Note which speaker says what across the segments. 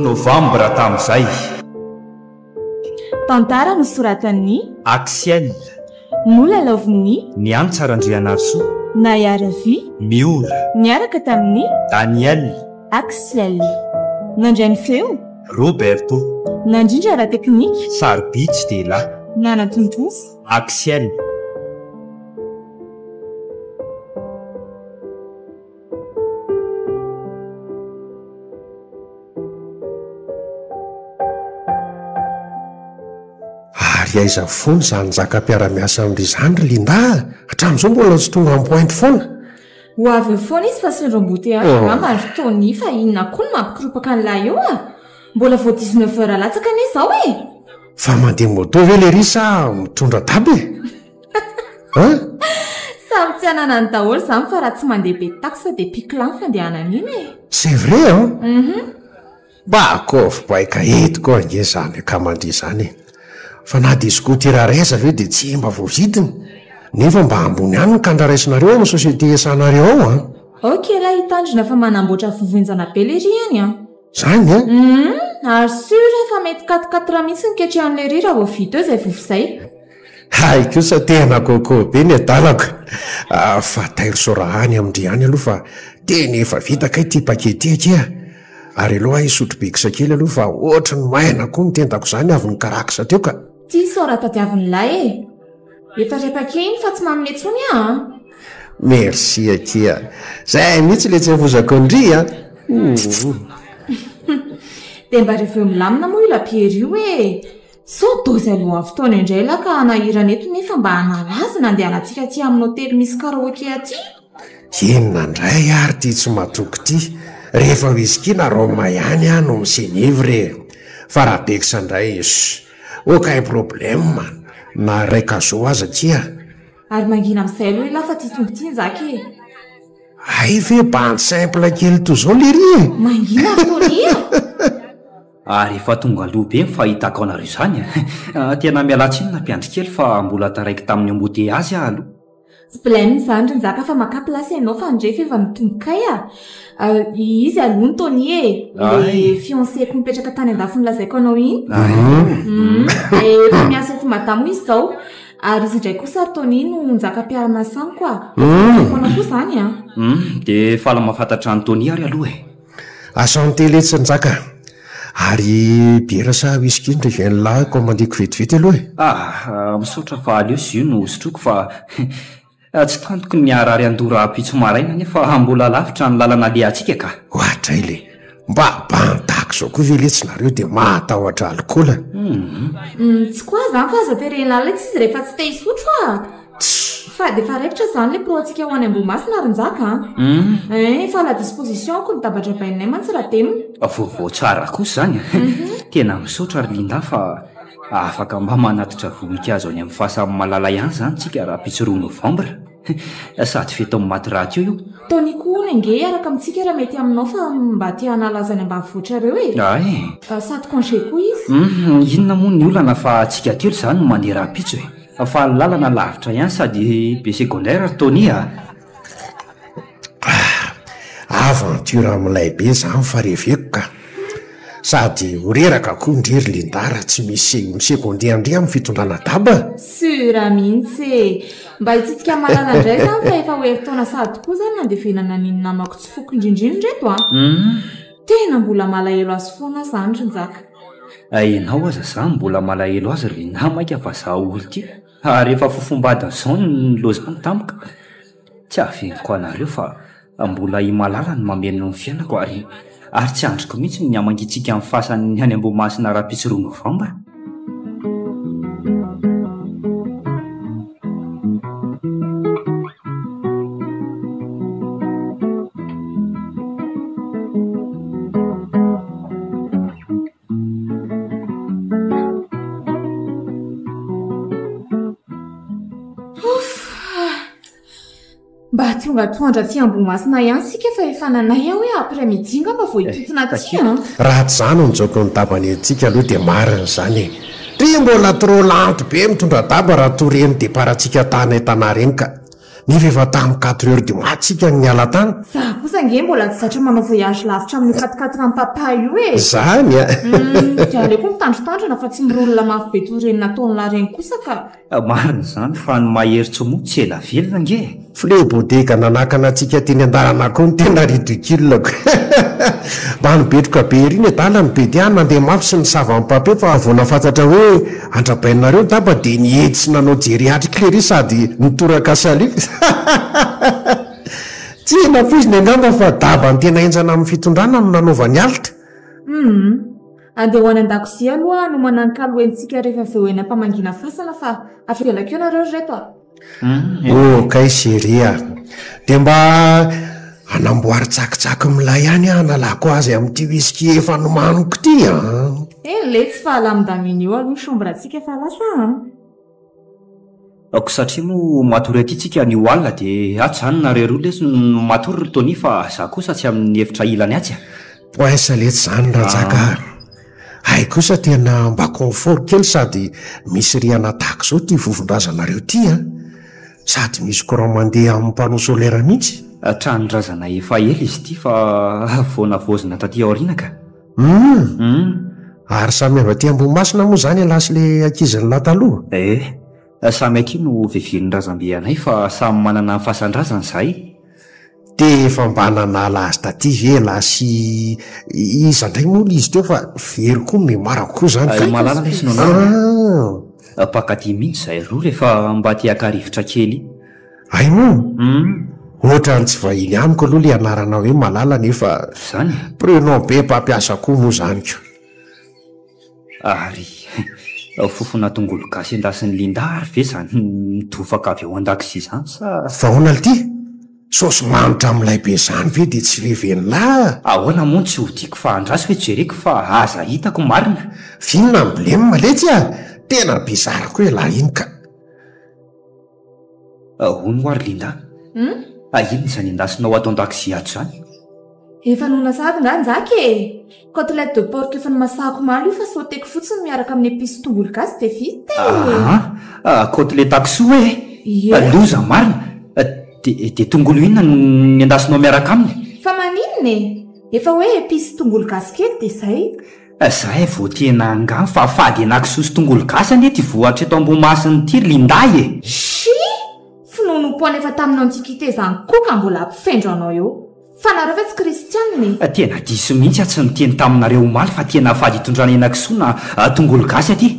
Speaker 1: Novambra tamin'izay
Speaker 2: tantara nosoratan'ny
Speaker 1: Axiel
Speaker 2: nolalaovin'ny
Speaker 1: Niantsarandrianarsoa
Speaker 2: Nayaravi
Speaker 1: Miora
Speaker 2: niaraka tamin'ny
Speaker 1: Daniel
Speaker 2: Axiel nandrainy feo
Speaker 1: Roberto
Speaker 2: nandrindra ara teknika
Speaker 1: Sarbitsy Dela
Speaker 2: nanatontoso
Speaker 1: Axiel
Speaker 3: aiza foana zany zaka-piara-miasa amin'ry zandry Linda hatramin'izao mbola tsy tonga amin'ny pointy foana
Speaker 2: ho avy foana izy fa sendrombote mamarotony fa inona koa no mampikiropaka an'ilay eo mbola vo 19 heures latsaka anie izao
Speaker 3: fa mandeha moto ve le ry sa mitondra daby
Speaker 2: samy tsy anana ny daholo zany fa raha tsy mandeha be taxa dia piclan fandehanana iny
Speaker 3: c'est vrai bakôvy baika etiko ange zany akamandry zany fa na dia skotera raisa ve dia tsy mba voavidiny nefa mba ambony any ny kandraraisinareo amin'ny sosiete esanareo ao
Speaker 2: ok la hitandrina fa manamboatra vovonjana be le ry any
Speaker 3: zany
Speaker 2: ary sura fa mety 4 mihitsy ny ketrehan'le ry raha voavito eo izay vovozay
Speaker 3: hay kosa tena koko be ny adalako fa tairsorahany amindry any aloha fa tena efa vita kay ty paketehika ary aloha isotro-bekisa kely aloha fa ohatra ny maina koa mitendako izany avy ny karakisa teo ka
Speaker 2: ty sora tadiavin'ilay efa repake iny fa tsy maminy etsony
Speaker 3: merci akia zay mihitsy le tsy avozako ndry
Speaker 2: dia mba reveo milamina moa io lapiery io so dozy aloha avy taona indray la ka nahirana eto nefa mba hanalaza nandehanantsika ty amin'ny hotely misy karaoke aty
Speaker 3: inona ndray ary ty tsy matoky ty rehefa wiskina roma ihany no misenivre fa raha bekisa indray aucun problème man na raika zo aza tia
Speaker 2: ary mangina amin'izay aloha lafa ty tongo ty zaky
Speaker 3: ay ve bande simple kely to zao le ry
Speaker 2: mangina tonia
Speaker 4: ary efa tonga aloha be mifahitako anareo izany tena mialatsiny na mpiandry kely fa mbola taraiky tamin'ny ambote azy aloha
Speaker 2: tsy blame zany ry nzaka fa makaplasy ianao fa ndray fa efa mitombokay izy aloha ny Tony le fiancéko mipetraka tany andafony lazaiko anao iny efa miasa eto madamo izy zao ary izy indray kosa Tony no njaka-piara-masany koa anao koa zany
Speaker 4: dia fala mahafantatra ny Tony ary aloha
Speaker 3: asantele tsy njaka ary biera sa whisky ndray vian'la commandeko vetivety aloha
Speaker 4: misaotra fa aleo sy io no sotroko fa tsy tantoko ny miarary andora pitso maraina nefa mbola lavitra ny lalana le atsika ka
Speaker 3: ohatray le mba bantako zao koa veletsynareo dia mahatahotra alikola
Speaker 2: tsy koa zany fa aza terenala tsy izy rehefa tsy te hisotro fa dia fa raikitra zany le pro antsika ho any Ambohimasina ary njaka fa la disposition ko ny tabatra bainay mantsy raha temina
Speaker 4: vaovao tsara kosa zany tena misaotra ary Linda fa afaka mba manatitra voninkazo any amin'ny fahasamin'ny malala ihany zany tsika raha pitsy 2 novambra sady fety amin'ny maty raha teo io
Speaker 2: Tony koa nge araka amintsika raha mety aminao fa mba tia hanalazany ambanivohitra reo sady congé koa izy
Speaker 4: inona moa ny olana fa atsika telo zany no mandeha raha pitso fa lalana lavitra ihany sady be secondaire Tony
Speaker 3: aventure amin'ilay be zany fa reveko ka sady horeraka koa ndrery Lindara tsy misy secondaire ndry amin'ny fitondrana daba
Speaker 2: sura mihitsy mba hitsitsika malala indray zany fa efa hoeritaona sady koa zany nandevenana niny namako tsy foko indrindrindra reto tena mbola malahelo azy foana zany ry njaka
Speaker 4: ianao aza zany mbola malahelo azy ry namaika fa za olo ty ary efa fofombadiny zao ny lozany tamika tsy aveniko anareo fa mbola imalala ny mameno ny fiainako ary tsy andriko mihitsy ny amangitsika amin'ny fasany any Ambohimasina raha pitsy 2 novambra
Speaker 2: mba tonga toandra ty Ambohimasina ihany sika fa efa nanay hoe après midinga mba vohitotona ty
Speaker 3: raha tsy zany nijoko ny tabany antsika aloha dia marina zany ry mbola trop lanto be mitondra daba raha toreny de paratsika tany tana reny ka ny rehefa tamin'ny 4 heures du mat tsika ny ala tany
Speaker 2: za kosa nge mbola tsy zatra manao voyage lavitra amin'ny 4 ampapa io e
Speaker 3: zany a
Speaker 2: de aleko mitandrotandrona fa tsy mirolona mafy be toreny nataon'la reny kosa ka
Speaker 4: marina zany fa ny maheritsy mo tsy ela velona nge
Speaker 3: flebodeka nanakana antsika teny andarana koa ny tena ridiculako mba nibetroka be ry ny adala ny be diany mandeha mafy sy ny sava mpape fa avoana fantatra hoe andrabainareo daba de niedy sy nanao jeriatrika lery sady nitoraka salika tsy nafoziny angamba fa daba ny tena enjana amin'ny fitondrana no nanaovany alitra
Speaker 2: andeha ho any an-dakozia aloha no manankaloentsika rehefa veo eny ampamangina fasana fa afelakeo nareo reto
Speaker 3: kay seria de mba anamboary tsakitsaky milay ihany analako azy amin'ity whisky efa nomanoko ty
Speaker 2: le tsy fahalamindaminy eo aloha chambre-tsika fa lasa
Speaker 4: ako satria mo matory aty tsika ny oalina de atsany nareo le matory rytony fa za kosa tsy amin'ny hevitra ilany atsy
Speaker 3: poesa letsy zany rajaka ay kosa tena mba confort kely sady misy riana tahaka zao ty vovondrazanareo ty sady misy courant mandeha amin'ny panneau solaire mihitsy
Speaker 4: tranondrazana efa ela izy ty fa vonavozina taty aorinaka
Speaker 3: ary samy ava ty ambomasina moa zany alasy le akiziny lataloha
Speaker 4: samy aky no vevirin-drazambe anay fa samy manana fahasandrazana zay
Speaker 3: de efa mba nanala azy taty vela sy iza ndray moa izy teo fa very koa memarako koa zany
Speaker 4: malala lesy no pakady mihitsy zay roa rehefa mba tiakarivotra kely
Speaker 3: ay mo ohatra ny tsy vahiny amiko aloha le anarana hoe malala nefa
Speaker 4: zany
Speaker 3: prenom be mpampiasa koa moa zany ko
Speaker 4: ary fofona tongolo gasy endasin'ny lindary ve zany mitofaka avy eo an-dakozy zany sa
Speaker 3: fahoana ity sosy manitra amin'ilay be zany ve de tsy vevenila
Speaker 4: ahoana moa tsy ho tiako fa andrasy hoe jereko fa aza hitako marina
Speaker 3: vinona mblemy maletsy tena bizarako hoe la iny ka
Speaker 4: hono ary linda inony zany endasinao ato an-dakozy ato zany
Speaker 2: efa nona sady nganjaka côtelette de porc efa nomasahako maly io fa sauteko fotsiny miaraka amin'ny épice tongolo gasy de vita
Speaker 4: côtelette akoso hoe loza marina de tongolo inona ny endasinao miaraka aminy
Speaker 2: fa maninony efa hoe épice tongolo gasy kely de zay
Speaker 4: zay vo tena angamy fa fady anakisosy tongolo gasy ane ty voatra eto ambomasiny ty linday
Speaker 2: finonompoana efa taminao antikité zany koka mbola ampifendro anao eo fa nareo fa tsy kristianiny
Speaker 4: tena diso mihitsy tsy niteny taminareo omaly fa tena fady hitondrana enakisoa na tongolo gasy aty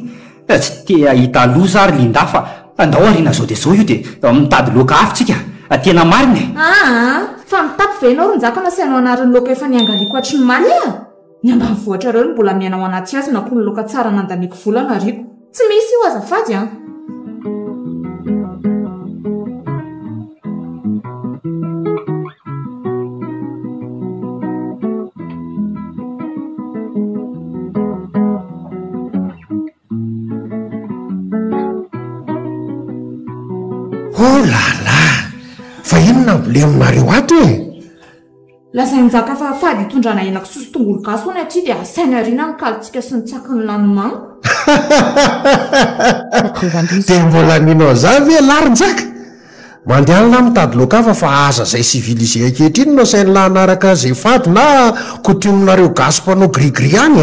Speaker 4: tsy te ahita loza ary linda fa andao arina zao de zao io de mitady loka afitsika tena marina
Speaker 2: fa mitapy venao ronjaka na sianao anariny loka efa niangaliko hatry ny maly ny ambany voatra reo ny mbola mianao anaty azy na koa ny loka tsara nandaniko volana riko tsy misy io azafady
Speaker 3: lala fa inona mbole aminareo ato
Speaker 2: lasa nizaka fa fady hitondrana enako sosy tongolo gasy hoany aty de asainy ariana ny kalitsika sy nitsaka ny lanomano
Speaker 3: de mbola ninao za ve larinjaka mandehanana mitady lokafa fa aza zay civilisé akehitriny no sainy lahnaraka zay fady na kotiminareo gasy mpanao grigri any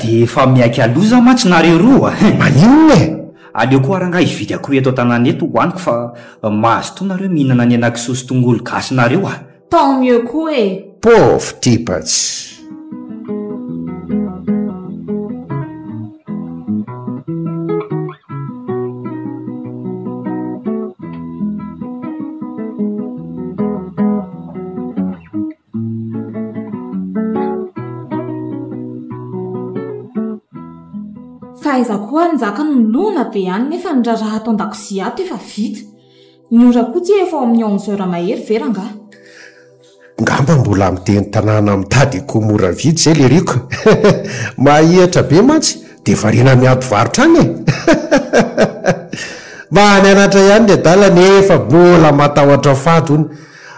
Speaker 4: de efa miaiky aloza matsy nareo roa
Speaker 3: maninona
Speaker 4: aleo koa aranga hividy akory eto an-tanàna eto hoaniko fa mahazo to nareo mihinana ny anakisosy tongolo gasy nareo
Speaker 2: tant mieux koa
Speaker 3: pauvre tipatsy
Speaker 2: faiza koa nizaka nolona be any nefa niraraha ato an-dakozia ato efa vita ny ora koa ty efa amin'ny 11 heures mahery veranga
Speaker 3: ngamba mbola miteny tanàna mitady ko mora vidy zay le riko mahihatra be mantsy de varina miato varotra any mba nianatra ihany le dala nefa mbola matahotra fady ony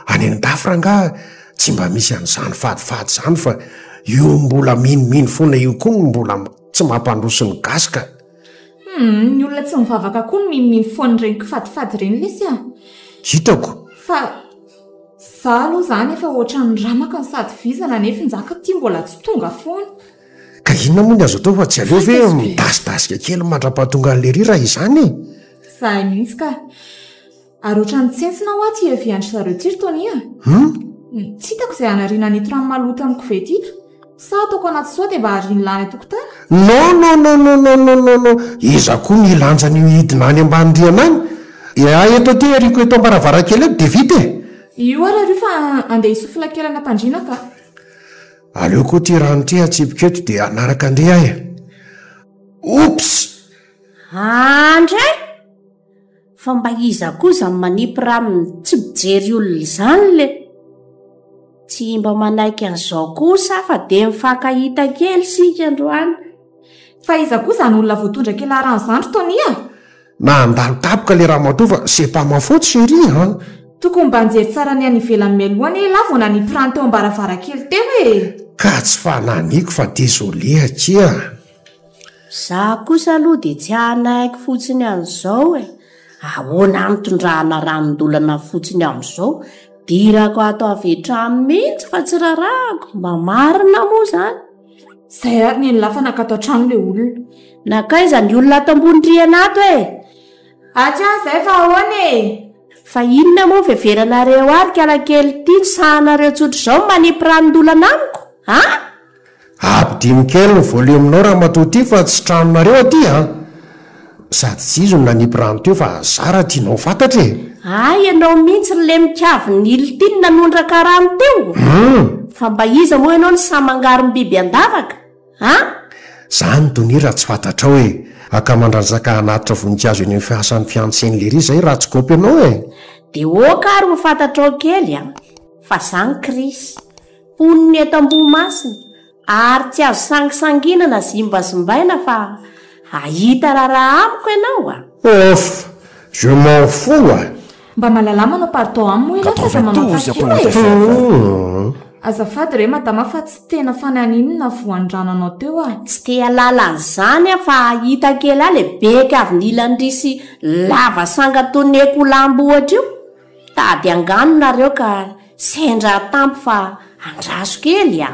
Speaker 3: any an-dafranga tsy mba misy an'izany fadifady zany fa io mbola minomino foana io koa mbola tsy mampandrosiny gasika
Speaker 2: Ny olona tsy mivavaka koa no mifoany reny kifadifady reny lesy a.
Speaker 3: Hitako.
Speaker 2: Fa za aloha zany efa ohatran'ny ramaka ny sady vizana nefa nzaka ty mbola tsy tonga foana.
Speaker 3: Ka inona moa ny azo atao fa tsy aleo ve midasitasika kely mandra-pahatonga an'le ry raha izany?
Speaker 2: Zahay mihitsy ka. Ary ohatran'ny tsensina ho aty eviandry zareo ty Tony a. Tsy hitako izay anariana nito rano maloto amin'ny kovety ito. Sa ataoko anaty sao dia mba hariany lany atokotany?
Speaker 3: No. Iza koa ny lanja ny hidina any ambany-driana any. Eto ty ariko eto ambaravarakely eto dia vita e.
Speaker 2: Io ary rio fa andeha hisofila kely anam-pandriana ka.
Speaker 3: Aleo koa ty rano ty atsipika eto dia anaraka andeha ahy. Oops!
Speaker 5: Andray! Fa mba iza koza manipy rano tsy mijery olona izany le. Tsy mba manaiky an'izao kosa fa dia mifankahita kely sika androany.
Speaker 2: Fa iza koa zany olona voatondra kely rano zandro Tony a.
Speaker 3: Na andalo tapoka le raha matoa fa c'est pas ma faute chérie ha.
Speaker 2: Tokony mba anjery tsara ny any ivelany mialoany la vao nanipy rano teo ambaravarakely teo e.
Speaker 3: Ka tsy fananiko fa désolé akia.
Speaker 5: Za kosa aloha dia tsy hanaiky fotsiny an'izao e. Ahoana mitondrahana ranondolana fotsiny amin'izao. Dirako ato avetrano mihitsy fa tsy rarahako. Mba marina moa zany.
Speaker 2: Zay ary ny lafa nakato an-trano le olona.
Speaker 5: Nakaiza ny olona ato ambony-drihana ato e.
Speaker 2: Atya zay fa ahoana e.
Speaker 5: Fa inona moa veveranareo ary kalakely ty sahanareo tsotra izao manipy ranondolana amiko? Ha?
Speaker 3: Ampidimy kely ny voleminao raha matoa ty fa tsy tranonareo aty ha. Sady tsy izy no nanipy rano teo fa zara tianao fantatra e.
Speaker 5: Ay, ianao mihitsy le mikavy ny ilitiny nanondraka rano teo. Fa mba iza moa ianao ny samangaro ny biby andavaka? Ha?
Speaker 3: Zany Tony raha tsy fantatrao e. Aka mandrantsaka anatitra voninkazo eny amin'ny fiasan'ny fiantseny le ry zay raha tsy kopy ianao e.
Speaker 5: Dia oka ary ho fantatrao kely a. Fa zany Krisy. Poniny eto ambomasina. Ary tsy azo sangisanginana zimbazimbaina fa ahita raha amiko ianao a.
Speaker 3: Off, je m'en fous a.
Speaker 2: Mba malalama no partao aminy moa ilafa za mamapakio e. Azafady re madama fa tsy tena fananinina voan-drano anao teo a.
Speaker 5: Tsy te halala an'izany a fa ahita kely a le beka avy nilandrisy lava sanga toneko lambo ohatra io. Tady angano nareo ka sendra tampo fa andraso kely a.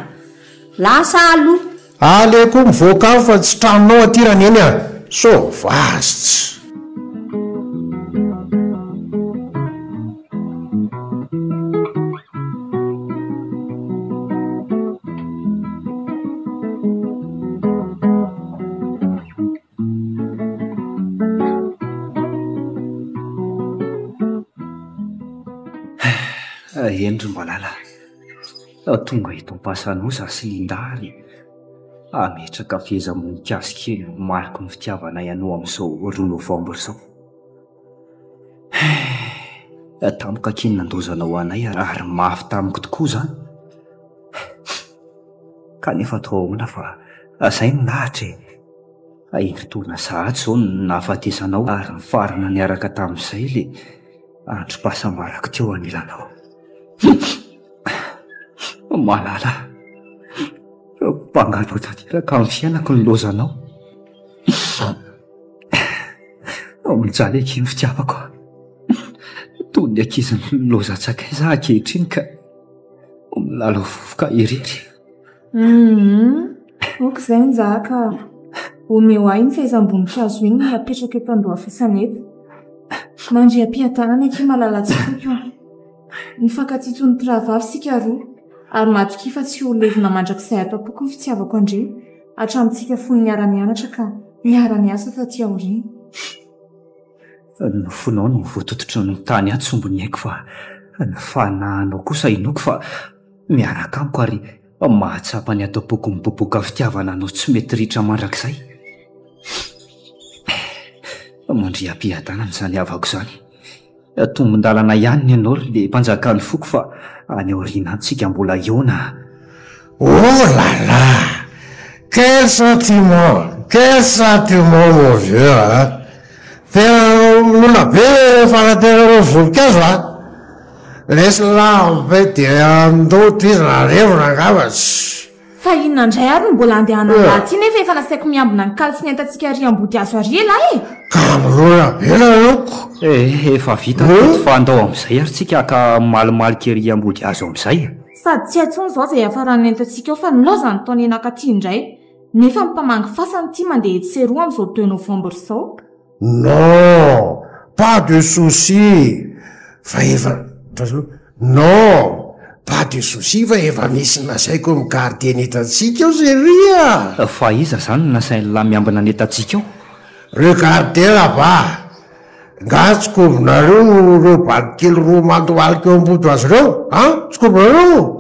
Speaker 5: Lasa alo.
Speaker 3: Aleko mivoaka aho fa tsy tranonao aty rany eny a. So vasts.
Speaker 4: Endry mbalala tonga eto ampasanosa sy lindary ametraka feheza-moninkazo kely mariky ny fitiavanay anao amin'izao 2 Novambra izao. Tampoka kely nandozanao anay ary mafy tamiko tokoa zany. Kanefa atao ahoana fa zay no nahatra e. Indritona sahatsy izao nahafatesanao ary nyfarana niaraka tamin'izay le androm-pahasambarako teo anilanao. Malala mpangalo tanteraka amin'ny fiainako ny lozanao. Mijaly akiny fitiavako toy ny ankizy ny lozatsakay za ankehitriny ka milala vovoka irery.
Speaker 2: Ok izay nizaka omeo ahy ny fehezam-boninkazo iny napetraka eto Andohafisana eto. Mandriam-piatanana aky malalatsikoiko. Nifankatito ny mpirahavavy sika roa ary matokifa tsy ho levina mandrakizay ato-poko ny fitiavako andreo hatramintsika fony miara-mianatra ka miara-miasa taty aoriana.
Speaker 4: Nofonao no voatototry ny tany antsombony haiko fa ny fanahinao kosa inoko fa miaraka amiko ary mahatsapa ny ato-poko miboboka fitiavana anao tsy mety ritra mandrakizay. Mandriam-piadanana izany havako izany. Tombon-dalana ihany ny anao le mpanjakany foko fa any aoriana antsika mbola eona.
Speaker 3: Oh là là, quel sentiment mon vieux hein. Tena be fanateranao voninkazo a. Lesy lampe dia andao ty narevona angamba.
Speaker 2: fa inona indray ary no mbola andehana latsy nefa efa nasaiko miambina ny kaly sy nentantsika ary ambody azo ary elahy
Speaker 3: ka mirora bela roko
Speaker 4: efa vita fa andao amin'izay ary tsika ka malimalika ery ambody azo amin'izay
Speaker 2: sady tsy aitsony izao izay afarany nentantsika eo fa nilaza ny taona enakaty indray nefa mipamangy fasany ity mandeha etseroa amin'izao 2 novembre izao
Speaker 3: non pas de souci fa efa non pas de souci fa efa misy nasaiko migarde nentantsika eo zeria
Speaker 4: fa iza zany nasain'la miambina nentantsika eo
Speaker 3: regarde là-bas ngatsikovinareo reo badikely roa mandoalika eo ambodo azy reo tsikovinareo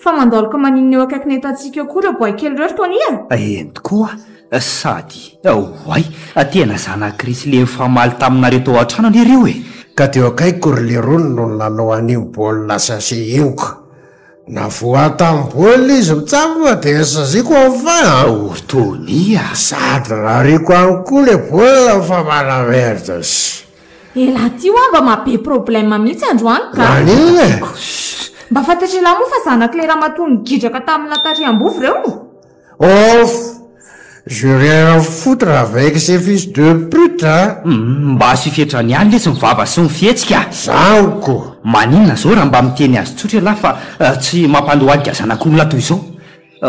Speaker 2: fa mandoalika maninona eo akaiky nentantsika eo koa reo boakely reo tonia
Speaker 4: eny tokoa sady oay tena zanakrisy le mifamaly taminareo tao an-trano any ireo
Speaker 3: ka teo akaiko ry le rony no nanao an'iny baolina sase inoko na voa tamin'ny baolina izy mitsapona dia saziko enfin
Speaker 4: ortonia
Speaker 3: sady nariko any koa le baolina fa manavertas
Speaker 2: elahy ty ho mba mabe problème mihitsy androany ka
Speaker 3: aniny
Speaker 2: mba fantatry lahy moa fa zanak'le raha matony gidraka tamin'ny latariam-bovy reo
Speaker 3: je rien à foutre avec ces fils de pute
Speaker 4: mba sifetrany any le tsy mivava sy mifihetsika
Speaker 3: zaniko
Speaker 4: maninona zao raha mba miteny azy tsotra lahy fa tsy mampandohalika zanak'olona toy izao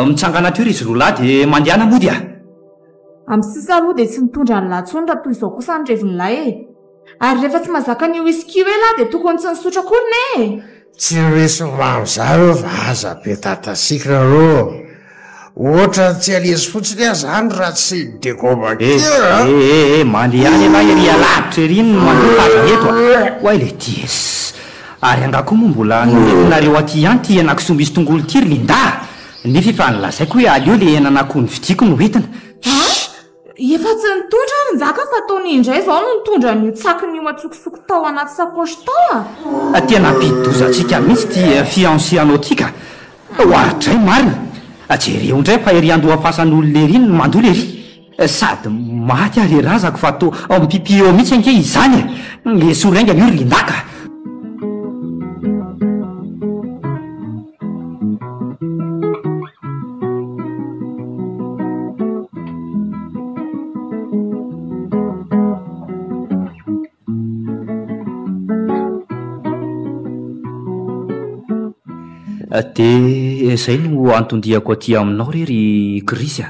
Speaker 4: mitsangana teo ry izy roa lahy dia mandehana mody
Speaker 2: amin'ny sisa aloha dia tsy mitondra ny latsony raha toy izao kosa ny revon'lahy ary rehefa tsy mazaka ny whisky hoe lahy dia tokony tsy nisotra koriny
Speaker 3: tsy resy mamizareo fa aza be tatasikra ro ohatra tsy alezy fotsiny a zany raha tsy dekomakera
Speaker 4: mandehany ana ery alavitra ery ny mandefaza eto oay le ties ary angako moa mbola nenareo aty ihany ty anakisoa misy tongolo tiry linda nefa efa nilazaiko hoe aleo le enanako ny vidiko no entina
Speaker 2: efa tsy nitondra ary nzaka fa taony indray zao no nitondra ny tsakiny io atsokosoko tao anaty sakosy tao
Speaker 4: tena mpidozatsika mihitsy ty fiancé anao tika oaritray marina jereo indray fa ery andohafasan'olona ery ny mandola ery sady maty ary razako fa to mipipi eo mihitsy anke izany le sorainga ny io ry lindaka dia izay no antondiako aty aminao rery krisy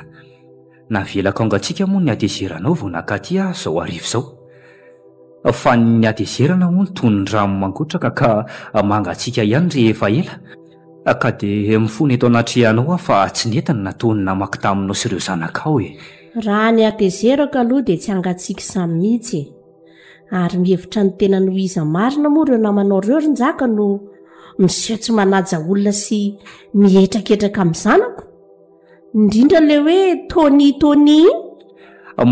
Speaker 4: navelaka angatsika moa ny adeseranao vao nakaty zao arivo zao fa ny adeserana moa ny tony-dramo mangotraka ka mangatsika ihany rehefa ela ka dia mifony eto anatrehanao fa tsy netiny nataony namaky taminao sy ireo zanakao
Speaker 5: raha ny atezeraka aloha dia tsy angatsika samy mihitsy ary mihevitra ny tena no iza marina moa ireo namanao reo rinjaka no miseho tsy manaja olona sy mihetraketraka amin'ny zanako indrindra le hoe tony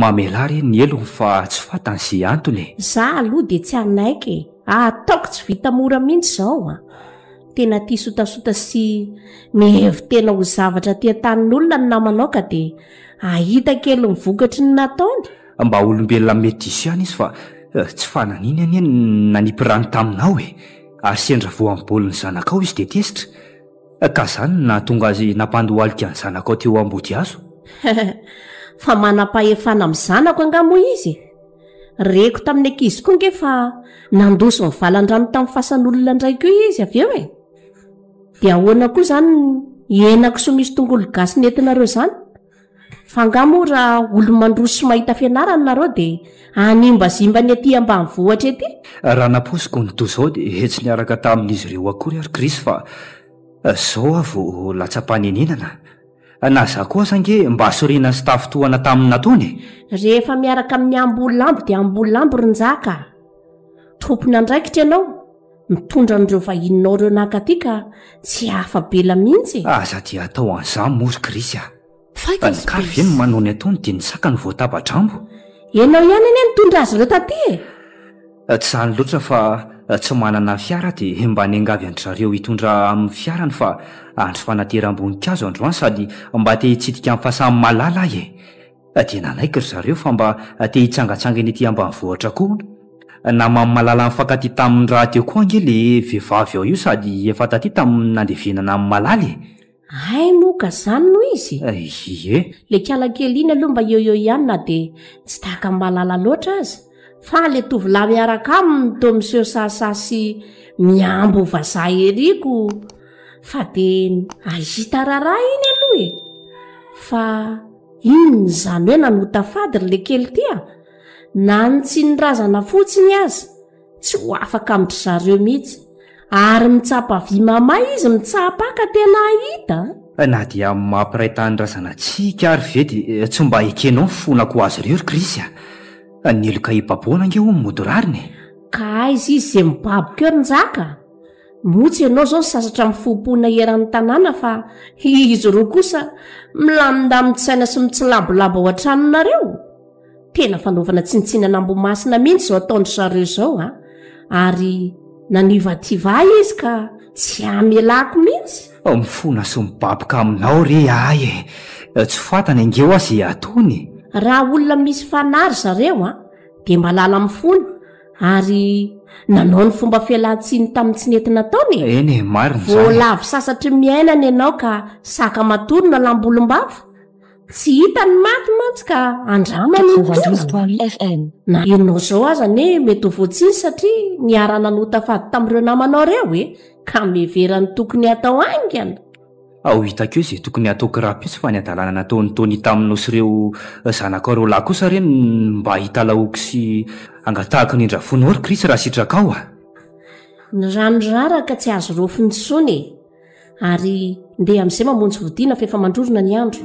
Speaker 4: mamelary ny elony fa tsy fatany sy antony
Speaker 5: za aloha dia tsy anaiky ataoko tsy vita mora mihitsy zao tena tia sotasota sy mihevi tena ho zavatra tia-tanin'olona ny namanao ka dia ahita kely mivokatry ny nataony
Speaker 4: mba olombelona medisy any izy fa tsy fananiny any nanimpirano taminao ary sendra vo amboliny zanakao izy dia tesitra ka zany na tonga azy nampandohalika ny zanakao teo ambody azo
Speaker 5: fa manam-pahefana amin'ny zanako angamo izy reko tamin'ny ankizy koa nge fa nandoso ny valan-drano tamin'ny fasan'olona indray ko izy avy eo dia ahoana koa zany ienako so misy tongolo gasy nentinareo zany fa angamo raha olo mandroso mahita fianarana nareo dia animbazimba ny aty ambany vohatra ety
Speaker 4: raha naposiko ny to zao dia tsy niaraka tamin'izy ireo akory ary krisy fa zao avo latsa-panenenana na za koa zange mba asorina sy tafitohana tamin'ny nataony
Speaker 5: rehefa miaraka amin'ny ambolambo dia ambolambo rinjaka tompony andraikitra ianao mitondra n'ireo vahininao ireo nakaty ka tsy hafa bela mihitsy
Speaker 4: aza dia atao an'izany mory krisy nikary ve no manao ny ataony dia nisaka ny voatabadrambo
Speaker 5: ianao ihany any nitondra azy ireo taty
Speaker 4: tsy zany loatra fa tsy manana fiara dia mba niangavy andry-zareo hitondra amin'ny fiarany fa andry fanateram-boninkazo androany sady mba te hitsidika amin'ny fahasamby malala dia nanaiky ry zareo fa mba te hitsangatsangany ety ambany vohatra koa na malala mifankaty tamin'ny raha teo koa ange le vehivavy ao io sady efa taty tamin'ny nandevenana amin'ny malaly
Speaker 5: ay moka zany no izy
Speaker 4: ie
Speaker 5: le kialakely iny aloha mba eo ihany na dia tsy tahaka malala loatra azy fa le tovolahy miaraka aminy to miseho sasasy miambo vazaha eriko fa dia ahita raraha iny aloha fa iny zany hoe nanotafady ry le kely tya na ny tsy nyrazana fotsiny azy tsy ho afaka amindry zareo mihitsy ary mitsapavy mamay izy mitsapaka tena hita
Speaker 4: na dia mampiray tanyrazana tsika ary vety tsy mba ekenao fonako azy ireo ry krisy neloka hibaboana nge ho modorariny
Speaker 5: ka aizy izy izay mibaboko eo rynjaka motsy ianao zao ny sasatra mifompoana eran'ny tanàna fa izy roa kosa milamindamintsaina sy mitsilabolabo ao an-tranonareo tena fanaovana tsinitsinanambomasina mihitsy zao ataondry zareo zao ary nanivativa izy ka tsy amelako mihitsy
Speaker 4: mifona sy mibaboka aminao re ay tsy fatany angeo azy atony
Speaker 5: raha olona misy fanary zareo dia malala mifony ary nanao ny fomba fialantsiny tamin'ny tsy nentina taony
Speaker 4: eny mariny
Speaker 5: voalavo sasatry miainana ianao ka saka matorona lambolom-bava tsy hita ny maty mantsy ka andramany na ianao zao azany mety ho voatsiny satria niara-nanotafady tamin'ireo namanao reo ka miverany tokony atao angana
Speaker 4: ao hitako eo izay tokony ataoko raha-pitsy fa ny adalàna nataony tony taminao sy ireo zanaka reo lahy kosa reny mba hitalaoko sy angatahako ny indrafonao ry krisy raha sitrakao
Speaker 5: ny ranonraraka tsy azo rofiny tsony ary ndeha amin'izay mamonjy vodiana fa efa mandrorona ny andro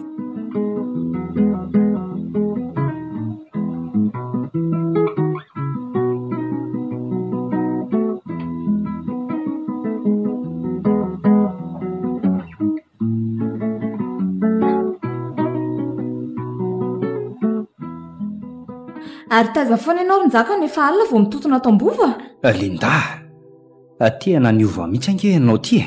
Speaker 2: ary taiza foana ianao ronjaka nefa alina vao mitotona ato-mbova
Speaker 4: linda tiana niova mihitsy ange ianao ty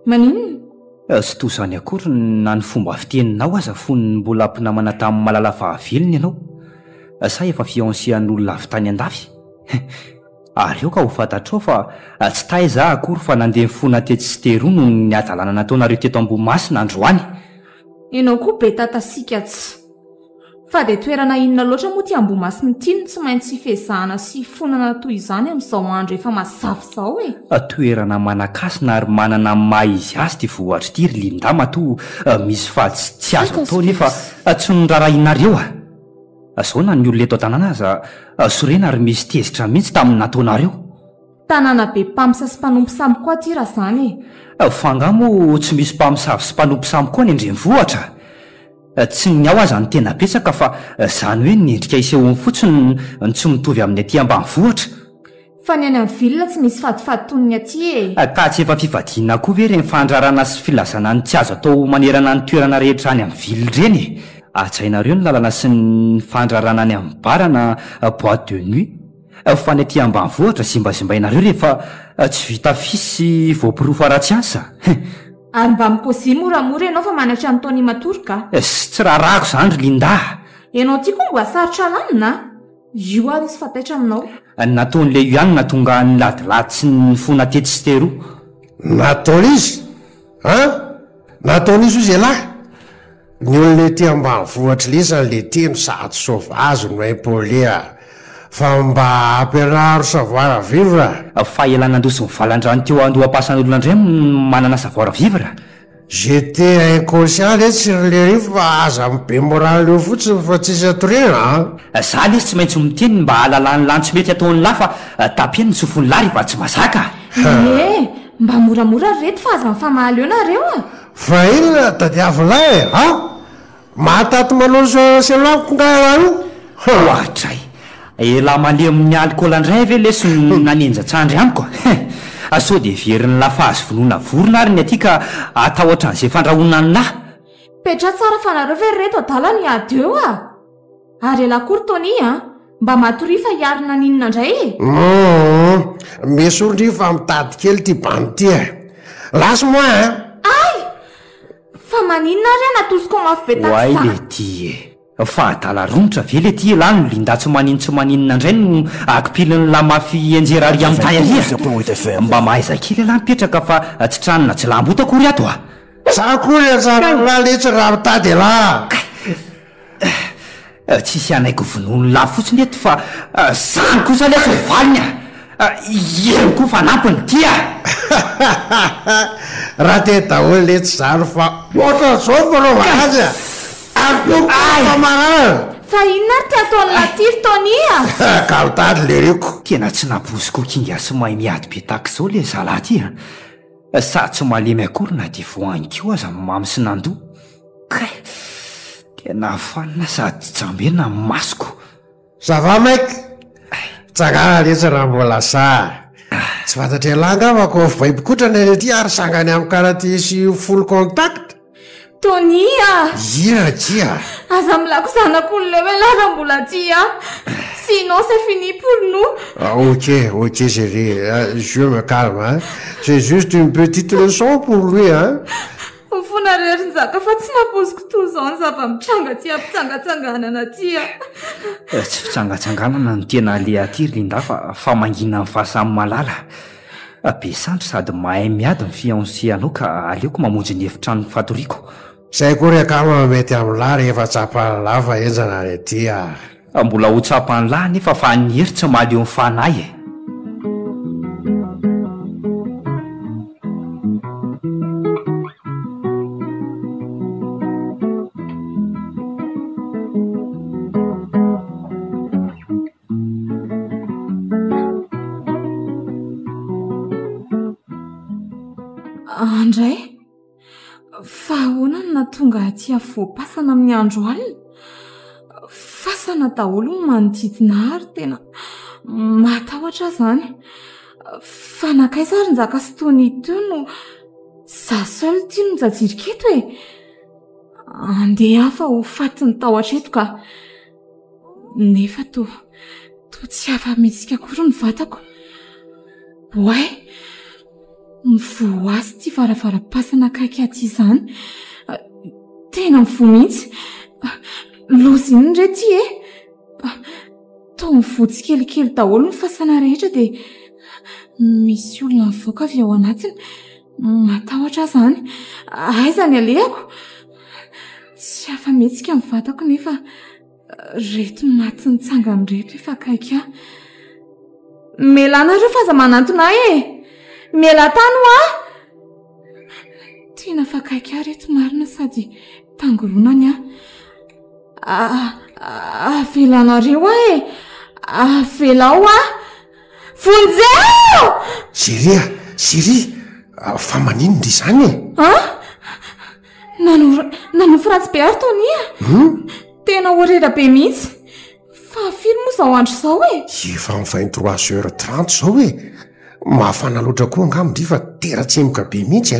Speaker 2: maninona
Speaker 4: sy toy izany akory na ny fomba fiteninao aza fony mbola ampinamana tamin'ny malala fahavelony ianao sa efa fiansian'olona avy tany andafy ary eo ka ho fantatrao fa tsy taiza akory fa nandeha fona tetsy sy teroa no ny adalàna nataonareo teto ambomasina androany
Speaker 2: ianao koa be tatasikatsy fa dia toerana inona loatra moa ty ambomasiny tiny tsy maintsy fezahana sy fonana toy izany amin'izao andro efa masafy izao
Speaker 4: toerana manakasina ary manana maha izy azy ty vohatra ty ry linda matoa misy fa tsy azo atao nefa tsy nonrarahinareo zao na ny olona eto an-tanàna aza sorena ary misy tezitra mihitsy tamin'ny nataonareo
Speaker 2: tanàna be mpamisa sy mpanompo samby koa ty raha izany
Speaker 4: fangamo tsy misy mpamisavy sy mpanompo samby koa ny andrenivohatra tsy ny ao aza ny tena petsaka fa izany hoe nyendrika isehoany fotsiny ny tsy mitovy amin'ny aty ambanivohatra
Speaker 2: fa ny any amin'ny vilona tsy misy fadifady tonony aty
Speaker 4: ka tsy efa fivadiana koa ve reny fandrarana sy filazana ny tsy azo atao manerana ny toerana rehetra any amin'ny vily ireny atsainareo ny lalana sy ny fandrarana any amin'ny barana boîte de nuit fa ny aty ambanivohatra zimbazimbainareo rehefa tsy vita fisy voapirofo aratsy asa
Speaker 2: ary mba mipôzy moramora ianao fa manatra ny taony matoroka
Speaker 4: sy tsy raharahako izany ry linda
Speaker 2: ianao ty koa mba sarotra lanina io ary izy fataitra aminao
Speaker 4: nataon'le io ihany natonga ny ladilady sy ny fona tetsy sy teroa
Speaker 3: nataony izy nataony izy io zay lahy ny olon'le ty ambanivohatra lesany le teno sady sovazy no impolea fa mba ampiaraharo savoir vivre
Speaker 4: fa elanandosy mivalandrano teo andoha-pasan'olona indray manana savoir vivre
Speaker 3: j'étais inconscient le tsirlery fa aza mibe morale eo fotsiny fa tsisy atorena
Speaker 4: zany izy tsy maintsy miteny mba halalany lantso mety ataony lahy fa tapiany ny sofony lary mba tsy mazaka
Speaker 2: mba moramora reto fa aza mifamahaly eo nareo
Speaker 3: fa inona tadiavolay mahatato maloso selako ngarano
Speaker 4: ohatray la male amin'ny alcool andray ve leso nanenjatsandry amiko sao dia veriny lafahazo vonoana vorona ary ny aty ka atao ohatran'izay fandrahona ny lahy
Speaker 2: petra tsara fa nareo ve reto adala ny ady eo ary elakory tony mba matory fa hiarina ninona indray
Speaker 3: misy ondry fa mitady kely ty bany ty lasy moa
Speaker 2: ay fa maninona ary natosiko mafy be
Speaker 4: oay le ty fa adala ronitra ve le ty lany no linda tsy maninona indray no akipiliny lamafy enjera ary amin'ny tay aria mba mahaiza kely la mipetraka fa tsy tranona tsy lambo takory ato
Speaker 3: za koa tsara letsy raha tady lah
Speaker 4: tsisy anaiko vonono la fotsiny eto fa zany kosa lefa valina eny koa fa nampiny dia
Speaker 3: raha te daholo letsy zany fa ohatra zao fanaova azy amarana
Speaker 2: fa inona ary ty ataony latiry tonia
Speaker 3: ka tady le reko
Speaker 4: tena tsy nabozy kokinga sy mahay miady be tahaka zao le zala ty sa tsy malemy akory na dia voany ko aza mamy sy nandoa kay tena fanina sady jambena masoko
Speaker 3: zava maiky tsangana letsy raha mbola sa tsy fantatra langavako vaibikotrana ny ty ary sangany amin'ny karahaty sy full contact
Speaker 2: tonia
Speaker 3: ina tia
Speaker 2: aza milako zanak'olo le hoe la raha mbola tia sinon c'est fini pour nous.
Speaker 3: Ok chérie, je me calme hein. C'est juste une petite leçon pour lui hein.
Speaker 2: Fona rehetra nizaka fa tsy napoziko toy zao ny zava-mitranga ty ampitsangatsanganana tia
Speaker 4: tsy fitsangatsanganana no tena le aty Linda fa mangina ny fahasamby malala be sandro sady mahay miady ny fiancé-anao ka aleoko mamonjy ny efitrano fatoriko
Speaker 3: zay koa rekama mety amin'lahy rehefa tsapany lahy fa enjana ny aty
Speaker 4: mbola ho tsapany lahy nefa fa ny hery tsy mahaleo ny fanahy
Speaker 2: andray fa ahoana no natonga aty voapasana amin'ny andro alina fasana daholo ny manodidina ary tena matahotra zany fa nakaizary nzaka sy tony teo no za seul ty no jajiriketo andeha hafa ho fatiny tahotra eto ka nefa to tsy afa-metsika akory ny vatako oay mivoazy ty varavara-pasana akaiky aty zany tena mivo mihitsy lozy iny ndre ty tao mivotsy kelikely daholo ny fasana rehetra dia misy olona mivoaka avy ao anatiny matahotra zany aizany alehako tsy afa-metsika ny vatako nefa reto maty ny tsangany rehetra efa akaiky melanareo fa aza manantona mela tany tena fa akaiky reto marina sady tangoronany avelanareo avelao vonjeo
Speaker 3: Syria fa manino ndry zany
Speaker 2: nanofo ratsy be ary tonia tena horera be mihitsy fa firy moa zao andro zao
Speaker 3: efa mi 23h30 zao mahafana loatra koa angamindry fa tera-tsemoka be mihitsy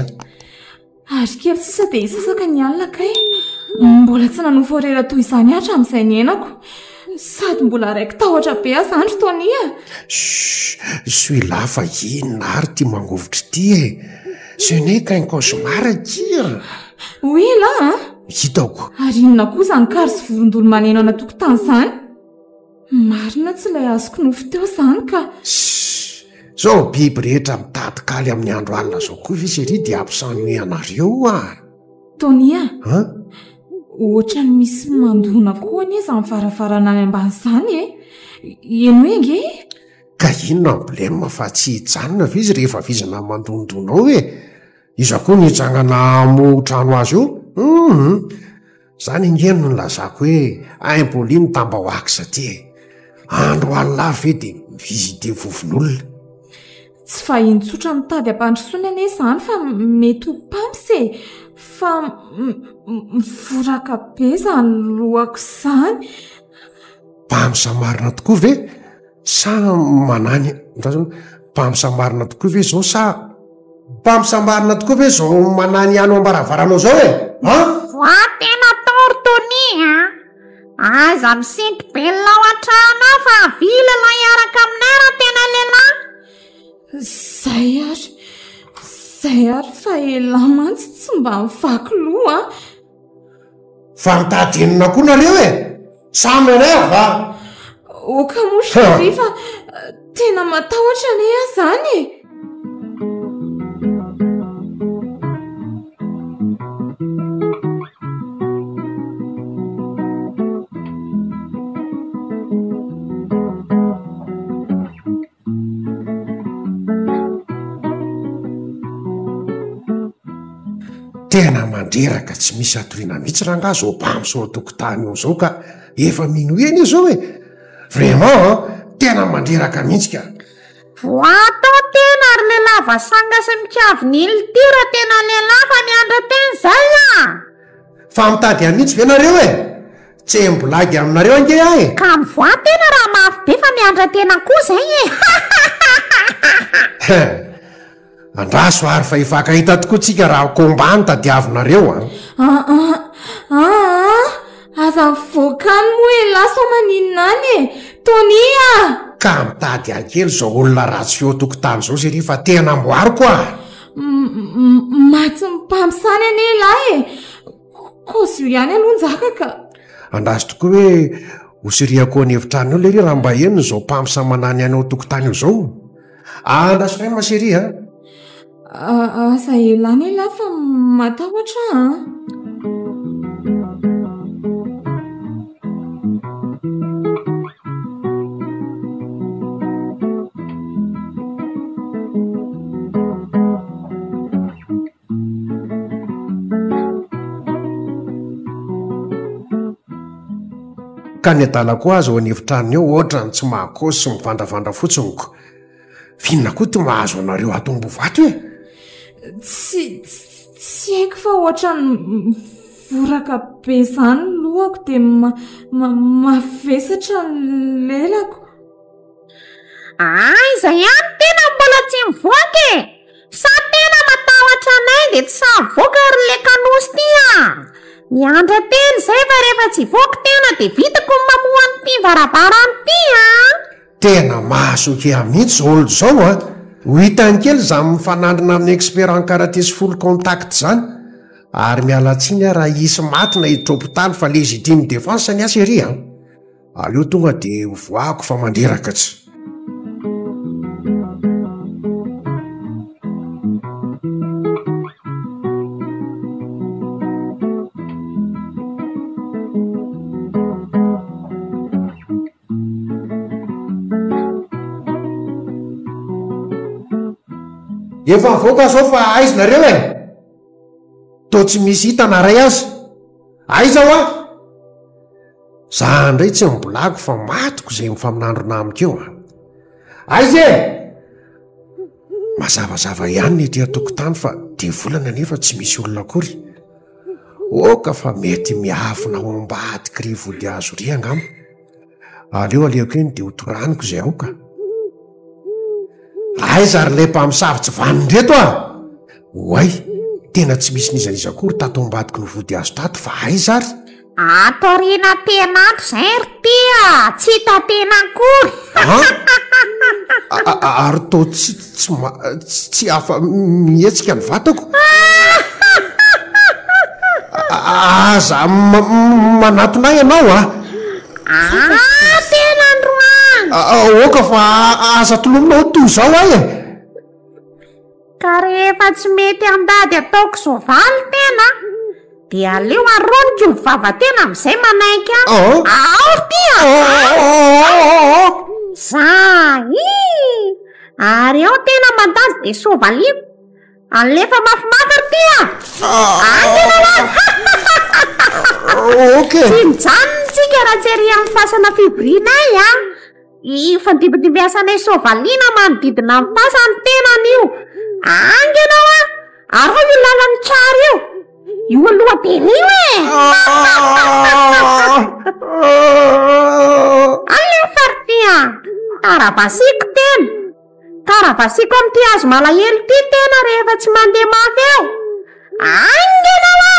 Speaker 2: ary kely sisa dia isasaka ny alina kay mbola tsy nanofo horera toy izany ahatra amin'izay ny enako sady mbola raiky tahotra be azandro tonia
Speaker 3: soe lafa inona ary ty mangovotry ty ce n'est qu'un cauchemar tia
Speaker 2: oui la
Speaker 3: hitako
Speaker 2: ary inona koa zany kary sy vorondolo maneno anatokotany zany marina tsy ilay azoko nofo teo zany ka
Speaker 3: zao biby rehetra mitadikaly amin'ny andro alina zao koa viseri dia ampisany anareo
Speaker 2: tonia ohatra ny misy mandona koa ny zany varavarana any ambany zany eno enge
Speaker 3: ka inona problema fa tsy hijanona fa izy rehefa vizana mandondonao iza koa nitsangana mo trano azy io zany ingeno ny lazako hoe aimpoliny tamba hoakisa ty andro alina ve dia mivizite vovon'olona
Speaker 2: tsy fa intsotra mitady ampandrosoany ane zany fa mety ho pamsy fa mivoraka be zany lohako zany
Speaker 3: mpamsamarina tokoa ve sa manany mpamsamarina tokoa ve zao sa mpamsamarina tokoa ve zao manany ano ambaravaranao zao
Speaker 5: va tena tortonia aza misinty belonao an-trano fa vila la iaraka aminay raha tena lehilahy
Speaker 2: zay ary fa ela mantsy tsy mba mivaky loha
Speaker 3: fa mitadinina koa nareo samy anay va
Speaker 2: oka moshary fa tena matahotra ane zany
Speaker 3: tena mandreraka tsy misy atoriana mihitsy raha nga zao mpamosao tokotany eo zao ka efa minoeny zao e vraiment tena mandreraka mihitsy ka
Speaker 5: voatao tena ary lehilahy vasanga sy mikavon'ily ty raha tena lehilahy fa miandra teny zay a
Speaker 3: fa mitady amihitsy ve nareo e tsy mbolagy aminareo ange ahy
Speaker 5: ka mivoa tena raha mafy be fa miandra tena koa zay
Speaker 3: e andraso ary fa ifakahita tokoa tsika raha kombany tadiavinareo
Speaker 2: aza mivokany moa e lasa maninonany e tonia
Speaker 3: ka mitady ankely zao olona ratsy feo tokotany zao zay rifa tena mboary koa
Speaker 2: maty mimpamosany ane lahy e kozy ihany alonjaka ka
Speaker 3: andraso tokoa hoe hosiriako any evitrany eo le ry raha mba enony zao mpamosany manany any ao tokotany eo zao andraso ray maseri
Speaker 2: aza elany e lahy fa matahotra
Speaker 3: ka ny adala koa azy ao anevitraniny eo ohatrany tsy mahakosy sy mivandravandra fotsinyko finona koa ty mahazo anareo atombo vato e
Speaker 2: tsy haiko fa ohatrany voraka be zany lohako dia mavesatra lelako
Speaker 5: izay ihany tena mbola tsy mivoaka e sa tena matahotra anay dia tsy savoaka ary le kanosy ty miandra teny zay fa rehefa tsy voaka tena dia vitako mamohany ty varavarany ty
Speaker 3: tena mahasoky amihitsy olo zao ho hitany kely za mifanandrina amin'ny expert karatesy full contact zany ary mialatsiny raha isy matina hiditra hôpitaly fa légitime défense ny asery aleo tonga dia voako fa mandreraka tsy efa mivoaka zao fa aizynareo e to tsy misy hitanaray azy aizao za ndray tsy mibolako fa matiko zay mifaminandrona amikeo aizy e mazavazava ihany ny etỳ tokotany fa de volana nefa tsy misy olona akory oka fa mety miafina ho ambadika ry vody azo ry angamo aleo aleoko eny de hotoraniko zay aoka aiza ary le mpamosavitsy vanindreto oay tena tsy misy nizaniza kory tato ambadiko ny vody azo tato fa aiza ary
Speaker 5: atoriana tenato zay ry tya tsy hita tena akory
Speaker 3: ary to tsy afa mihetsika ny vatako aza manatonay ianao
Speaker 5: tena androany
Speaker 3: oka fa aza tolominao to zao ay e
Speaker 5: ka rehefa tsy mety andady ataoko sovaly tena dia aleo aroniko mivava tena am'izay manaiky aortya zay ary ao tena mandady de sovaliko alefa mafimafy ry tya
Speaker 3: okay
Speaker 5: tsy mijanontsika raha tsy ry amin'ny fasana fibrinay ifandibidimbiasanay sovalina manodidina amin'ny fasany tenan'io angenao arao io lalany tsara io io aloha tena io alefa ry tya taravasiko tena taravasiko amin'ty azo malahelo ty tena rehefa tsy mandeha mafy eo angenao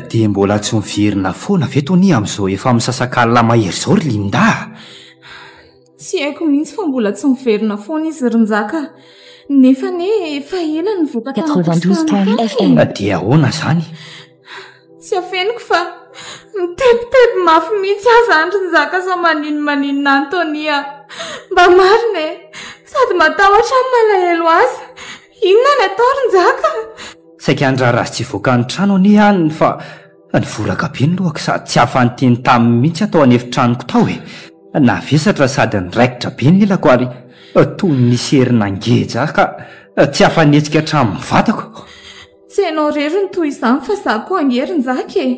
Speaker 4: dia mbola tsy miverina foana vetony amin'izao efa misasak'alina mahery zao ry linda
Speaker 2: tsy haiko mihitsy fa mbola tsy miverina foana izy rynjaka nefa ne efa ela ny vokatra
Speaker 6: 92 FM
Speaker 4: dia ahoana zany
Speaker 2: tsy afeniko fa mitebiteby mafy mihitsy aza andry nzaka sa maninona Antonia mba marina e sady matahotra ny malahelo azy inona ny atao Ronjaka
Speaker 4: saika andrara azy tsy voaka ny trano any haniny fa ny voraka be ny lohaka sady tsy hafanyteny tamin'ny mihitsy atao any efitranoko tao e navesatra sady niraikitra be ny lelako ary toy nisy herina ngeja ka tsy hafanetsika hatramin'ny vatako
Speaker 2: tsy hainao rery ny toy izany fa za koa angerinjaka e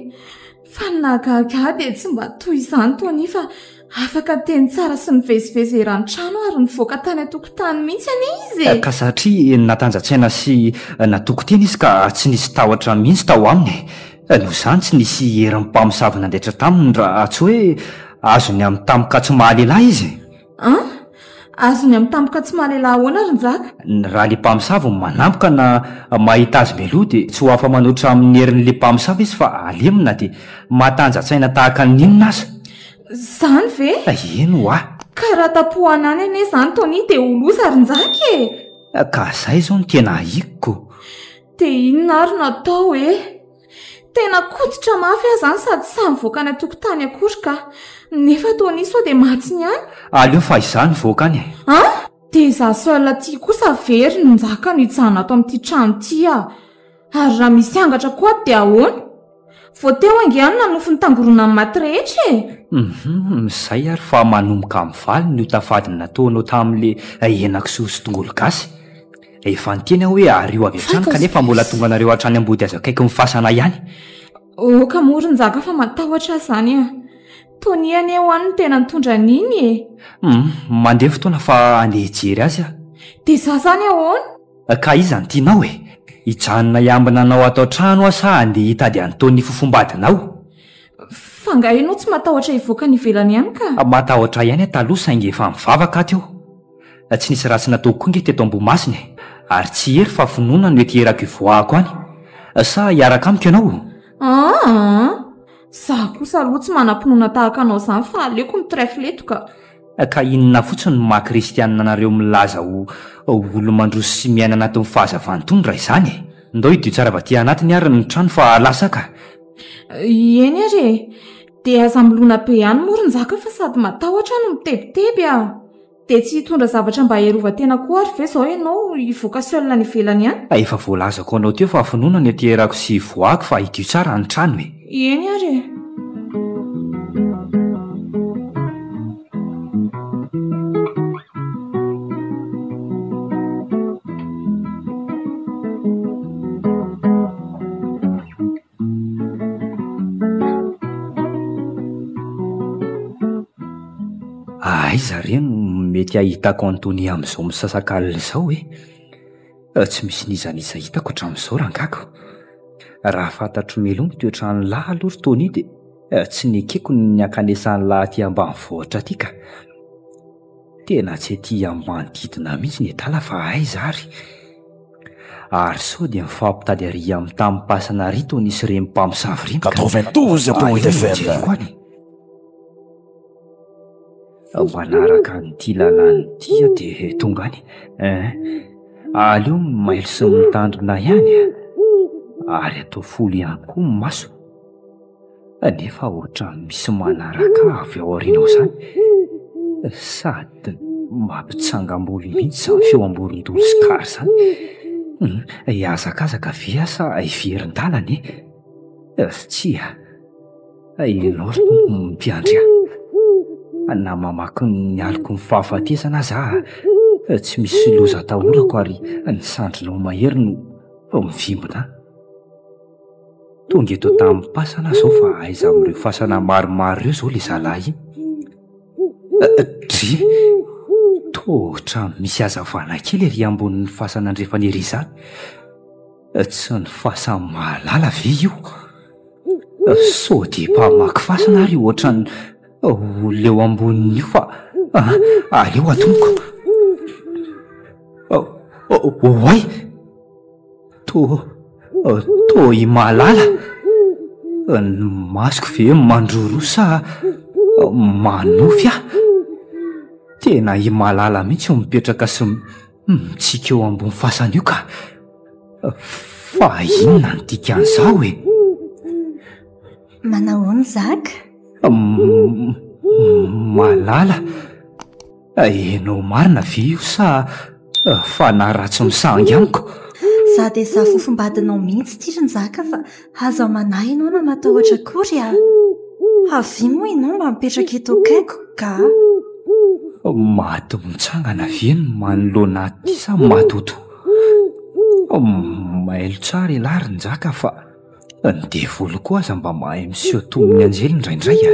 Speaker 2: fa nagaga dia tsy mba toy izany tony fa afaka teny tsara sy nivezivezy eran-trano ary nivoaka tany atokotany mihitsy any izy
Speaker 4: ka satria natanjatsaina sy natoko teny izy ka tsy nisy tahotra mihitsy tao aminy noho izany tsy nisy herin'ny mpamosavy nandaitra taminy raha tsy hoe azony amin'ny tampoka tsy mahalehilahy izy
Speaker 2: azony amin'ny tampoka tsy mahalehilahy ahoana Ronjaka
Speaker 4: raha le mpamosavy manampoka na mahita azy meloha dia tsy ho afa manoatra amin'ny herin'le mpamosavy izy fa alemina dia matanjatsaina tahaka ninona aza
Speaker 2: zany ve
Speaker 4: eno a
Speaker 2: ka raha tapohana any ane izany tony dia oloza Ronjaka e
Speaker 4: ka izay izao no tena hikiko
Speaker 2: dia inona ary natao e tena koditra mafy aho izany sady samy voaka ny atokotany akory ka nefa tony sao dia matsy ny any
Speaker 4: aleo fa izany voaka any
Speaker 2: dia izaho solona tia kosa very Ronjaka no hijanona ato amin'ity trano ity aho ary raha misy angatra koa dia ahoana voateo angehany nanofo ny tangorona amin'ny maty rehetra e
Speaker 4: izay ary fa manomboka amin'ny valy ny hotafadiny nataonao tamin'le henakisoa sy tongolo gasy efa nyteny aho hoe ario avy hatrany kanefa mbola tonga anareo hatrany ambody azo akaiky mifasana ihany
Speaker 2: oka moa Ronjaka fa matahotra izany a tony any eo any no tena nitondra niny e
Speaker 4: mandeha fotoana fa andeha hijery azy a
Speaker 2: dia za zany ahoana
Speaker 4: ka iza ny tianao e hijanona iambina anao atao trano a sa andeha hitady anytony fofombadinao
Speaker 2: fa nga ianao tsy matahotra hivoaka ny ivelany ihany ka
Speaker 4: matahotra ihany taloha saingy efa mivavaka ato eo tsy nisy raha tsy natao koa nge teto ambomasiny ary tsy hery fa finoana no eterako ivoahako any sa hiaraka amiko ianao
Speaker 2: za kosa aloha tsy manam-pinoana tahaka anao izany fa aleoko mitraifiletoka
Speaker 4: ka inona fotsiny ny maha-kristianina anareo milaza olo mandroso sy miaina anatin'ny fahazavantony raha izany ndao hidio tsara vaty anatiny ary ny trano fa lasaka
Speaker 2: eny ary e dia aza milona be ihany moa Ronjaka fa sady matahotra no mitebiteby aho dia tsy hitondra zavatra mba herovatena koa ary ve zao ianao hivoaka seolona ny ivelany ihany
Speaker 4: efa voalazako anao teo fa finoana ny eterako sy voako fa hidio tsara ny trano e
Speaker 2: eny ary
Speaker 4: aiza reny mety ahitako antony amin'izao misasakalina izao tsy misy nizaniza hitako hatramin'izao rangako raha fantatro meloa mitoetrany lahy aloha ry tony dia tsy nekeko ny akanesany lahy aty ambanivohitra aty ka tena tsy aty ambanididina mihitsy ny etala fa aiza ary sao dia mifampitady ary amin'ny tamin'nympasana ary tony isy reny mpamosavy reny
Speaker 6: 92.8 FM
Speaker 4: manaraka nyity lalàny tia dia tonga any aleo mailo sy mitandrina ihany ary atao folo ihany koa ny maso nefa ohatra misy manaraka avy ao aorianao izany sady mampitsangam-boly mihitsy izany feo amborin-dolo sy kary izany hiazakazaka ve asa iverin-dalany tsia ianao mpiandry na mamaky ny aliko ny fahafatesana za tsy misy loza tahorako ary ny sandrinao mahery no mivimbina tonga eto tamin'ny pasana zao fa aiza amin'ireo fasana maromaro ireo zao le zalahy dry tohatra misy azavana kely ery ambonin'ny fasana andrefany ery izany tsy ny fasany mahalala ve io sao dia mpamaky fasana ary ohatrany leo ambonin'io fa aleo atomoko oay to imalala ny masoko ve mandroro sa manofy tena imalala mihitsy mipetraka sy mitsika eo ambony fasana io ka fa inona ny dikan'izao
Speaker 7: manahoany Zaka
Speaker 4: malala Enao marina ve io sa fa na ratsy misangy amiko?
Speaker 7: Za dia za fofombadinao mihitsy tia Nzaka fa aza manahy ianao na matahotra akory a. Avy moa ianao mba mipetraka eto akaiko ka?
Speaker 4: Maty mitsangana ve no manoloana ty sa matoto? Mailo tsara ilary Nzaka fa ny devolo koa aza mba mahay miseho tombony anjely indraindray a.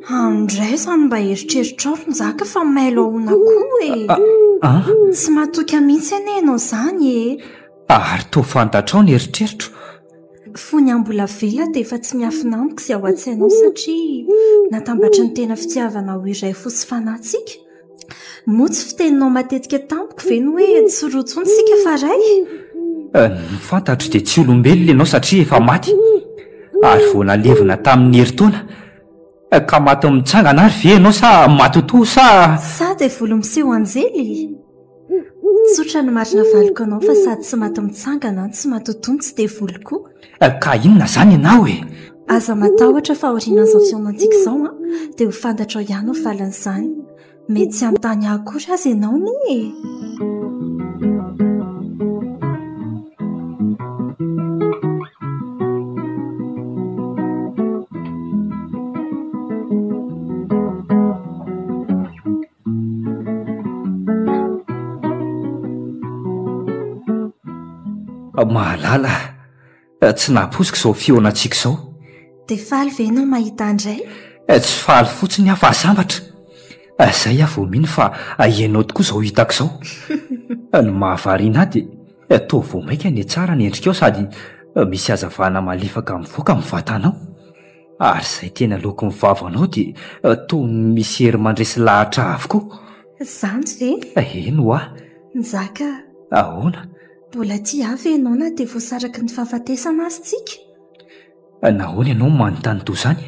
Speaker 7: Andray izany mba eritreritrao Nzaka fa mailo ahoana koa e. Tsy matoka mihitsy anie ianao izany e.
Speaker 4: Ary toa fantatrao ny eritreritro.
Speaker 7: Fony ambola vela dia efa tsy miafina amiko izay ao an-tsainao satria natambatra ny tena fitiavana ho iray fosy fanahtsika. Moa tsy fiteninao matetika tampoko ve no hoe tsy rotsony sika faray?
Speaker 4: Ny fantatro dia tsy olombelona ianao satria efa maty. Ary vao nalevina tamin'ny herintaona ka maty mitsangana ary ve ianao sa matoto sa
Speaker 7: dia volo miseho anjely? Tsotra ny marina valiko anao fa sady tsy maty mitsangana tsy matotono tsy dia volo koa.
Speaker 4: Ka inona izany ianao e?
Speaker 7: Aza matahotra fa aorian'izao fiainantsika izao dia ho fantatrao ihany ho valan'izany. Mety tsy anontany akory azy ianao nie.
Speaker 4: Mahalala, tsy naposika izao fioanantsika izao.
Speaker 7: Dia faly ve ianao mahita andray?
Speaker 4: Tsy faly fotsiny aho fa sambatra. Izay aho vao mino fa ianao tokoa izao hitako izao. Ny mahavariana ahy dia toa vao maika ny tsara ny endrikao sady misy hazavana malefaka mivoaka amin'ny vatanao. Ary izay tena loko ny vavanao dia toa misy hery mandresy lahatra avokoa.
Speaker 7: Izany ve?
Speaker 4: Eno aho.
Speaker 7: Nzaka.
Speaker 4: Ahoana?
Speaker 7: Mbola tia avy ianao na dia voasaraky ny fahafatesana azy tsika?
Speaker 4: Nahoana ianao manontany toa izany?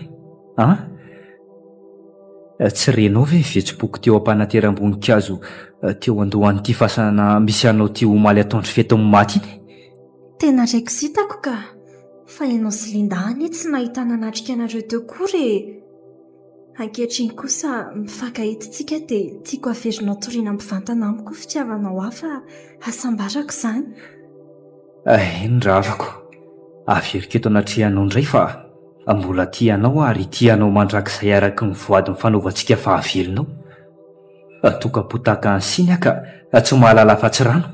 Speaker 4: Tsy renao ve fihetsiboko teo am-panateram-boninkazo teo andohan'ity fasana misy anao tia omaly ataondry fety maty iny?
Speaker 7: Tena raiko sitako ka. Fa ianao sy Linda any tsy nahita nanatrika anareo teo kory. Ankehitriny kosa mifankahitsika dia tiako averinao toriana mivantana amiko fitiavanao hafa asambarako izany.
Speaker 4: Ndravako. Averiketo anatrehanao indray fa mbola tianao ary tianao mandrakizay araka ny voadiny fanaovantsika fahavelonao. Toka-potaka ny siny ka tsy mahalala fa tsy rano.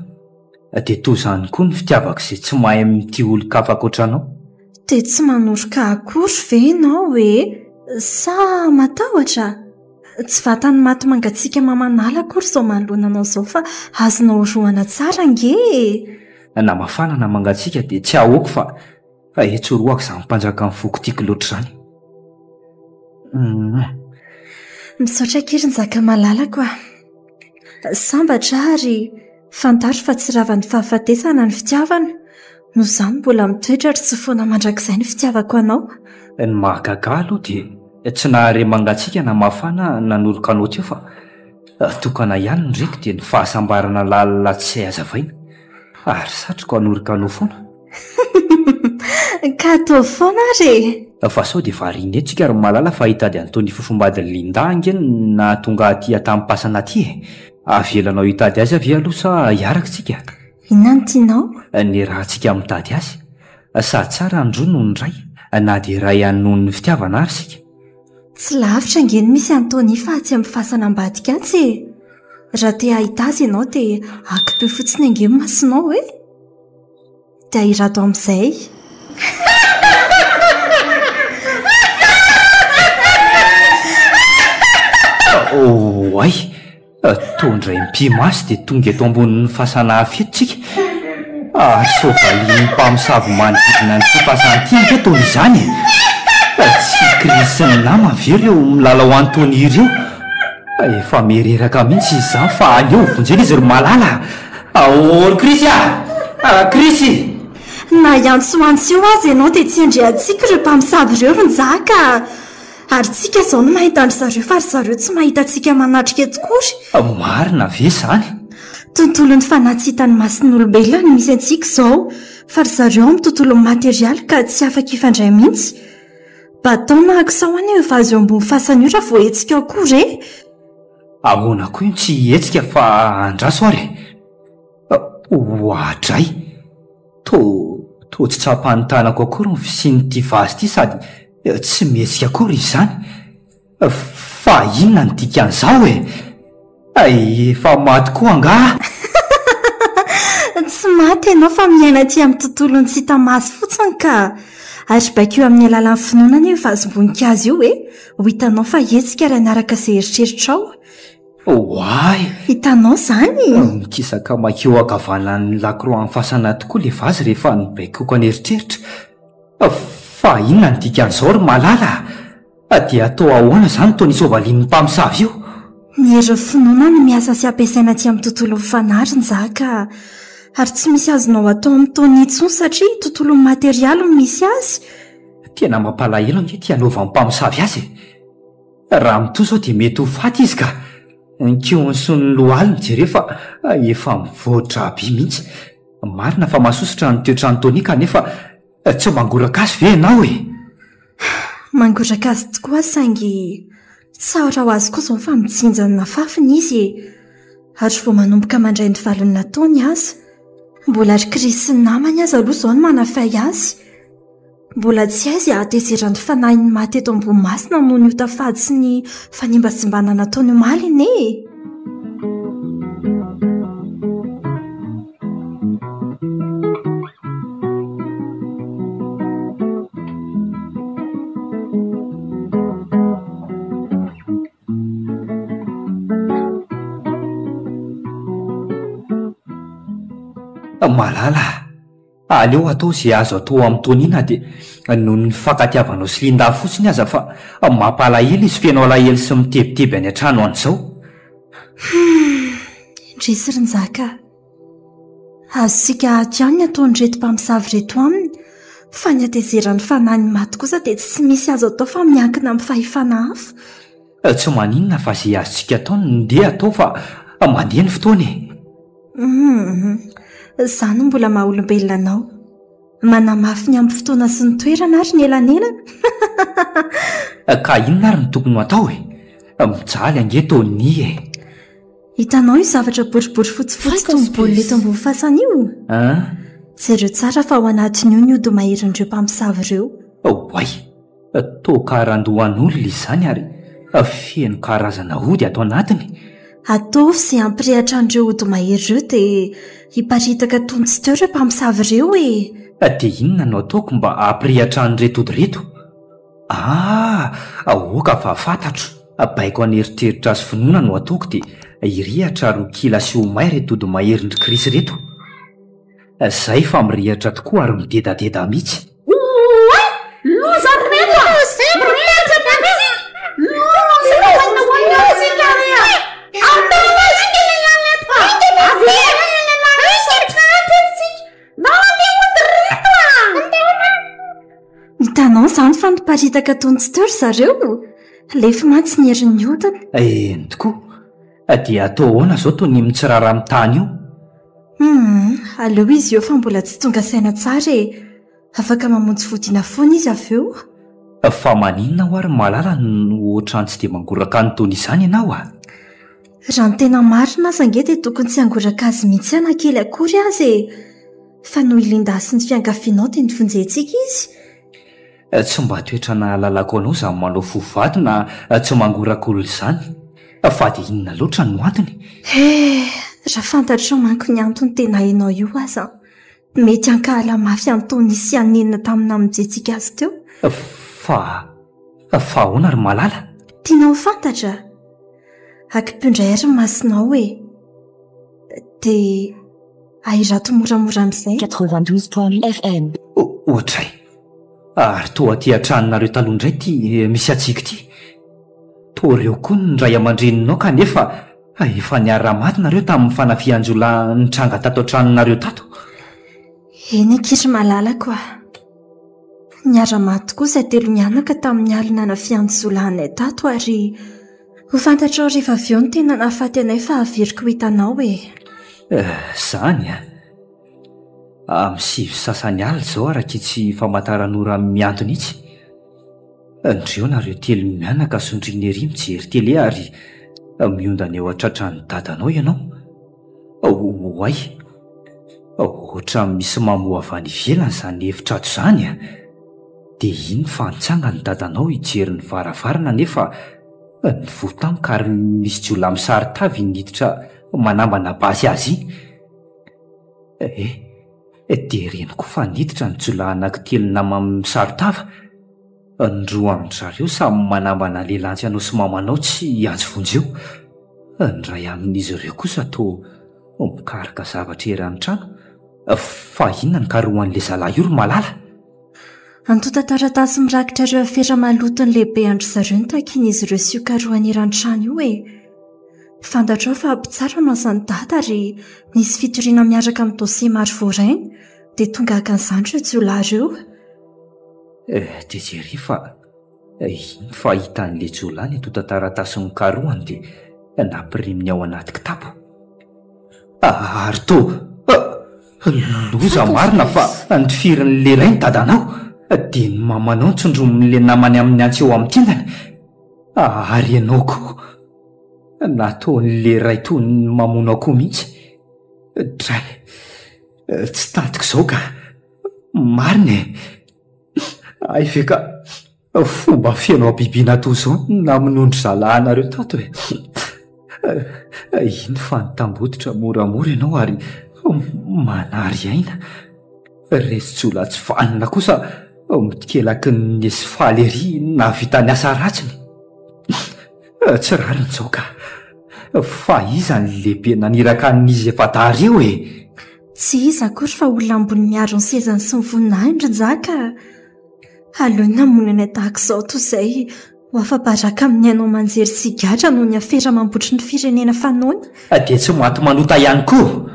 Speaker 4: Dia toa izany koa ny fitiavako izay tsy mahay mity olo-kafa ankoatranao.
Speaker 7: Dia tsy manoroka akory ve ianao e? Sa matahotra? Tsy vatany maty mangatsiaka mamanala akory izao manoloana anao izao fa azonao roana tsara nge.
Speaker 4: Na mafana na mangatsiaka dia tsy ahoako fa etsoroako izany mpanjaka ny foko tiako loatra izany.
Speaker 7: Misaotra kely Nzaka malalako a. Sambatra ary fantaro fa tsy ravan'ny fahafatesana ny fitiavana. Noho izany mbola mitoetra ary tsy foana mandrakizay ny fitiavako anao.
Speaker 4: Ny mahagaga aloha dia tsy nahare mangatsiaka na mafana nanoroka anao teo fa tokana ihany ny reko dia ny fahasambarana lalina tsy hazavaina. Ary satroko hanoroka anao foana.
Speaker 7: Ka atao foana re?
Speaker 4: Fa sao dia varianetsika ary malala fa hitady an'itony fofombadiny Linda angeny na tonga aty atampasana aty. Avelanao hitady azy avy aloha sa hiaraka tsika?
Speaker 7: Inona no tianao?
Speaker 4: Ny rahantsika mitady azy. Sa tsara andro noho ny ray na dia ray ihany noho ny fitiavana ary sika.
Speaker 7: Tsy lavitra ngeny misy Antony fa tsy amin'ny fasana ambadika atsy. Raha te hahita azy ianao dia akipe fotsiny angeny masonao e. Dia hirato amin'izay.
Speaker 4: Ay, tondray mpimasy dia tonga eto ambonin'ny fasana fetitsika. Sovaliany mpamosavy manodidina ny fifasantinika toy izany. Tsy Krisy ny nama ve ireo milalao Antony ireo? Efa mereraka mihitsy izany fa aleo vonjena izy ry malala. Ahoana Krisy a? Krisy!
Speaker 7: Na iantso ho azy ianao dia tsy andrehantsika ireo mpamosavy ireo ry Nzaka. Ary tsika izao no mahita andry zareo fa ry zareo tsy mahita antsika manatrika tokory.
Speaker 4: Marina ve izany?
Speaker 7: Tontolo ny fanatsitany mason'olombelona no misy antsika izao fa ry zareo amin'ny tontolo materialy ka tsy afaka ifandray mihitsy. Mba atao nahaka sao any efa azo eo ambony fasana io raha vao hetsika akory e.
Speaker 4: ahoana koa io tsy hetsika fa andraso ary hoadray to tsy tsapahny tanako akory ny fisinyity vazy ity sady tsy mihetsika akory izy zany fa inona ny dikan'izao efa maty koa angah
Speaker 7: tsy maty ianao fa miaina ty amin'ny tontolony tsy hita maso fotsiny ka ary bakeo amin'ny alalan'ny finoana ny vasom-boninkazo io ho hitanao fa hetsika ary anaraka izay eritreritrao
Speaker 4: oay
Speaker 7: hitanao zany
Speaker 4: mikisaka makeo akavanan'ny lakroa amin'ny fasana tokoa le vazy rehefa nybaikoko any eritreritra fa inona ny dikan'izao ry malala dia atao ahoana zany tao nisovalian'ny mpamosavy io
Speaker 7: ny hery finoana ny miasa sy ampiasaina ty amin'ny tontolo mifanariny zaka ary tsy misy azonao atao amin'ny taony intsony satria tontolo materialy no misy azy
Speaker 4: tena mampalahelo ange ty anaovan'ny mpamosavy azy raha mitoa zao dia mety ho faty izy ka nkiony so ny lohaliny jere fa efa mivoatra aby mihitsy marina fa mahasosotra ny toetrany tony kanefa tsy mangoraka azy ve ianao
Speaker 7: mangoraka azy tokoa saingy saora ho azy koa zao fa mijinjany nafafiny izy ary vo manomboka mandray ny valony nataony azy mbola ry krisy sy ny namany azy aloha zao ny manafay azy mbola tsy aizy atezerany fanahiny maty eto ambony masina noho ny otafady sy ny fanimbatsimbana nataony omaliny
Speaker 4: malala aleo atao izay azo atao amin'ny tonina dia noho ny fankatiavanao sy linda fotsiny aza fa mampalahelo izy fianao lahelo sy mitebiteby any an-trano an'izao
Speaker 7: indrisy rynjaka azosika atiany ataony reto mpamosavy reto aminy fa ny atezerany fanahiny maty kosa dia tsy misy azo atao fa miankina amin'ny fahefana hafa
Speaker 4: tsy maninona fa izay azontsika ataony ndeha atao fa mandeha ny fotoany
Speaker 7: zany mbola maha-olombelona anao manamafy ny amin'ny fotoana sy ny toerana ary ny elanelana
Speaker 4: ka inona ary ny tokony atao mijaly angetony
Speaker 7: hitanao io zavatra boribory fotsifotsy tomboboly leto ambony fasana io jereo tsara fa ao anatiny io ny ody maherindreo mpamosavy ireo
Speaker 4: oay tokarandohan'olona izany ary feno karazana ody atao anatiny
Speaker 7: atao izay ampirehatra an'ireo ody mahery ireo dia hiparitaka tontsy teo ireo mpamosavy ireo
Speaker 4: dia inona no ataoko mba ampirehatra anyreto ody reto oka fa fantatro baiko aneritreritra azy finoana no ataoko dia irehatra rokila sy homay reto ody maherindry krisy reto izay fa mirehatra tokoa ary midedadeda mihitsy
Speaker 7: hitanao zany fa niparitaka tontsy teo ry zareo lefa mantsy ny herin'ny odana
Speaker 4: ny tokoa dia atao ahoana zao toy ny mitsirara amin'ny tany io
Speaker 7: aleo izy eo fa mbola tsy tonga saina tsara afaka mamonjy vodina foana izy avy eo
Speaker 4: fa maninona ho ary malala no ohatrany tsy dia mangoraka ny tony izany ianao
Speaker 7: raha ny tena marina aza ange dia tokony tsy angoraka azy mihitsy anakely akory azy fa noho ilindasy ny fiangafianao dia nivonjentsika izy
Speaker 4: tsy mba toetra na lalako anao zany manao fovaty na tsy mangoraka olona izany fa dia inona loatra no antony
Speaker 7: raha fantatrao manko ny antony tena hainao io aza mety ankahala mafy an'tony sy anenina tamina mijentsika azy teo
Speaker 4: fa ahoana ry malala
Speaker 7: tianao fantatra akimpindray ary masinao dia ahirato moramora amin'izay
Speaker 8: 92.8 FM
Speaker 4: ohatray ary toa aty an-tranonareo taloha indray ty misy atsika ity toa reo koa ny ray aman-dreninao kanefa efa niara-maty nareo tamin'ny fanafianjola nitranga tato an-tranonareo tato
Speaker 7: eny ankiry malala koa niara-maty koa izay telo mianaka tamin'ny alina na fianjolànay tato ary ho fantatrao rehefa avy eo ny tena nahafaty anay fa averiko hitanao
Speaker 4: zany amin'ny sivy sasany alina izao araka itsy famantaranora miantony itsy ndreo nareo telo mianaka sondriny ery mijery tele ary miondana eo atratrany dadanao ianao. Oay, oatra misy mamoa avy any ivelany izany efitrato izany a. Dia iny fantsanga ny dadanao hijery ny varavarana nefa ny votamika ary misy jiola amin'ny saritavy niditra manambana basy azy iny. Dia reniko fa niditra ny jiola anankitelo nama amin'ny saritava. Ny roa amin'ny zareo samy manambana lehilahy anao sy mamanao tsy antsy vonjy eo. Ny ray amin'izy ireo kosa toa mikaroka zavatra ery an-trano. Fa inona ny karohan'ilay zalahy io ry malala?
Speaker 7: Antota taratasy mirakitra ireo afera malotony lehibe andro zareo ny takian'izy ireo sy io karohany eran-trano io e. Fantatrao fa mpitsara no asany dada ary nisy fitoriana miaraka amin'ny dosie maro voarainy dia tonga hakan'izany ireo jiolahy ireo.
Speaker 4: Dia jery fa iny fahitan'ilay jiolahy ny antota taratasy ny karohany dia nampiriminy ao anaty kitapo. Ary loza marina fa nifirin'le ray ny dadanao dia ny mamanao nitsondromin'le namany amin'ny antsy eo amin'ny tindany. Ary ianao koa nataon'le ray toy ny mamono akoho mihitsy. Dray, tsy tantiko izao ka marina e. Ay ve ka fomba fiainao abibiana toy izao namonondry zalahanareo tato e. Iny fa nitambototra moramora ianao ary manary aina. Resy jola tsy vanina kosa mitikelaky nisy faly ery navita ny asa ratsiny. Tsy rariny izao ka fa iza ny lehibe naniraka n'izy efa tareo e.
Speaker 7: Tsy iza akory fa olona ambony miaro ny sezany sy ny voninahitra Nzaka. Aleony namonana tahaka izao toy izay ho afa-baraka amin'ny ainao manjery sigatra noho ny afera mampotry ny firenena fanoana.
Speaker 4: Dia tsy maty manota ihany koa.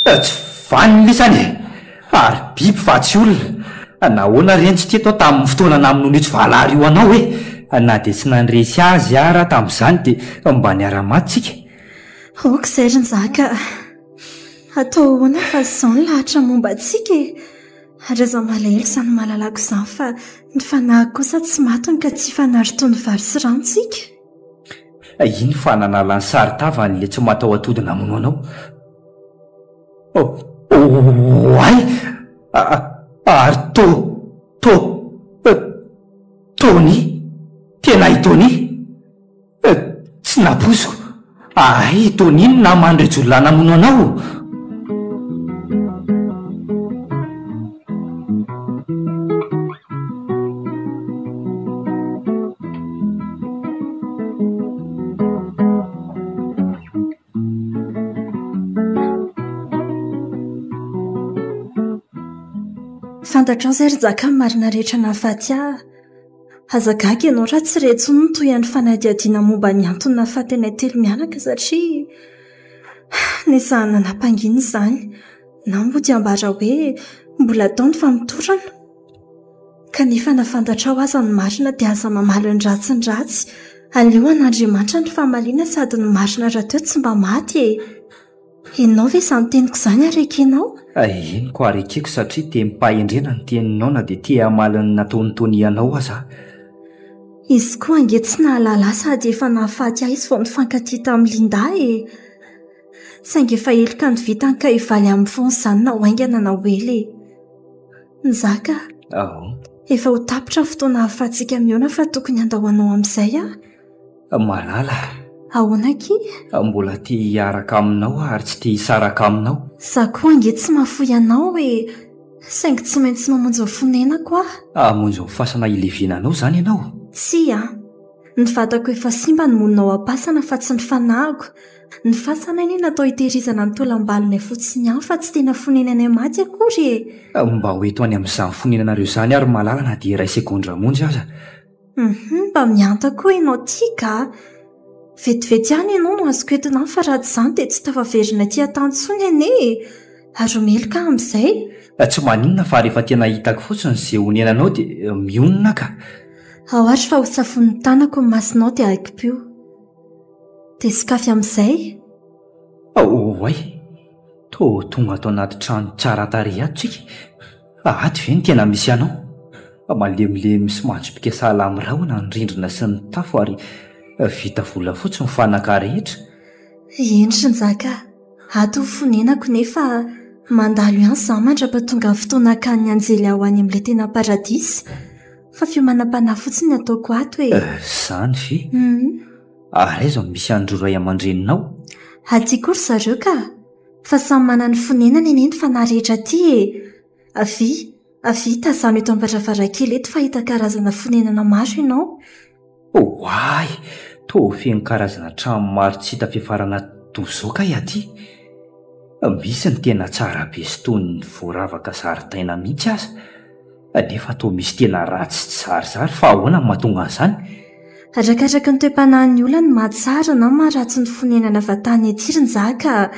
Speaker 4: Tsy vaniny lisany ary biby fa tsy olona. Nahoana reny tsy tiatao tamin'ny fotoana namononitsy valary io anao hoe na dia tsy nandresy azy ara tamin'izany dia mba niara-matsika.
Speaker 7: Izay ry Nzaka. Atao ahoana fa izao ny lahatra momba antsika e. Ary aza malahelo izany malalako izany fa ny fanahy kosa tsy matony ka tsy fanary toy ny vary sy ranontsika.
Speaker 4: Iny fa nanala ny saritava n'ilay tsy matao atody namono anao. Ay! Ary Tony? Tena i Tony? Tsy naposo. Ay, Tony iny namandry jolona namono anao.
Speaker 7: Fantatrao izay ry Nzaka marina rehetra nahafaty ahy. Azagaga ianao raha tsy retso ny toy any fanadihadiana momba ny antony nahafaty anay telo mianaka satria nisahana nampangina izany na mody ambara hoe mbola ataony fa mitorana. Kanefa nafantatrao aza ny marina dia aza mamaly ny ratsy aleo an'Andriamanitra ny fahamaliana sady ny marina raha teo tsy mba maty e. Ianao ve izany teniko izany arekenao?
Speaker 4: Eniko arekeko satria te mipahendrena ny teninao na dia te hamaliny nataony Tony ianao aza.
Speaker 7: Izy koa ange tsy nahalala sady efa nahafaty ahy izy vao nifankatia tamin'ny Linda e. Saingy efa eloka ny vitany ka hivaly amin'ny foana izany na hoaingana na hoely. Nzaka, efa ho tapitra fotoana hahafatsika mihoana fa tokony andahoanao amin'izay a?
Speaker 4: Malala.
Speaker 7: Ahoana ki?
Speaker 4: Mbola te hiaraka aminao ary tsy te hisaraka aminao.
Speaker 7: Za koa ange tsy mahafoy anao e. Saingy tsy maintsy mamonjy ny fonenako aho.
Speaker 4: Amonjy ny fasana ilevinanao izany ianao?
Speaker 7: Tsy a. Ny vatako efa simba ny monina ao am-pasana fa tsy ny fanahiko. Ny fasana iny natao hitehirizana ny tolam-balonay fotsiny ihany fa tsy tena fonenanay maty akory e.
Speaker 4: Mba ho eto any amin'izany fonenanareo izany ary malala na dia iray sekondra monjy aza.
Speaker 7: Mba mianta koa ianao tika. Vetivety ihany ianao no azoko entina fa raha tsy izany dia tsy tafaverina aty an-tantsony ane. Ary omeloka amin'izay.
Speaker 4: Tsy maninona fa rehefa tena hitako fotsiny izay honenanao dia mionona ka.
Speaker 7: Ao ary fa ho safon'ny tanako ny masinao dia haiko-pio. Dia sikafy amin'izay.
Speaker 4: Oay, tonga ato anaty trano tsara tarehy ato tsika. Aty ve ny tena misy anao? Malemilemy sy mandro-pika sahala amin'ny rahona ny rindrina sy ny tafo ary vita vola fotsy mifanaka rehetra.
Speaker 7: Endry nzaka ato fonenako nefa mandalo ihany za mandrapa tonga ny fotoana ka ny anjely ao any amin'ilay tena paradisy fa fiomanam-panahy fotsiny ataoko ato hoe
Speaker 4: zany ve ary aiza misy andro ray aman-dreninao
Speaker 7: aty kory zareo ka fa samy manana ny fonenana eneny fa na rehetra aty avy tazano eto ampatravara-kely eto fahita karazana fonenana maro ianao
Speaker 4: oay to feno karazana trano maro tsy hita fiafarana tozao ka aty misy ny tena tsara be sy tony ny voaravaka zaridaina mihitsy aza nefa to misy tena ratsy tsy zarizary fa ahoana ny mahatonga an'izany
Speaker 7: arakaraky ny toe-panahin'ny olona ny mahatsara na maharatsy ny fonenana vatany atiriny za ka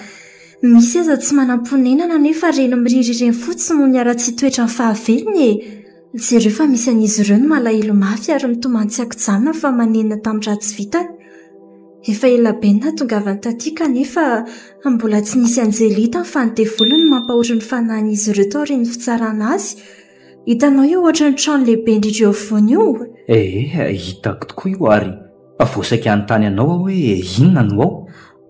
Speaker 7: misy aza tsy manam-ponenana nefa reny miririreny fotsiny no ny ara-tsy toetra ny fahavelony jereo fa misy an'izy ireo ny malahelo mafy ary mitomantsy ako-janona fa manenina tamin'ny ratsy vitany efa ela benina tongavany taty kanefa mbola tsy nisy anjelita fa ny devolony mampahory ny fanahin'izy ireo tao reny fitsarana azy hitanao io ohatra ny trano lehibe indrindra eo afovoany io
Speaker 4: hitako tokoa io ary voasaiky anontany anao aho hoe inona no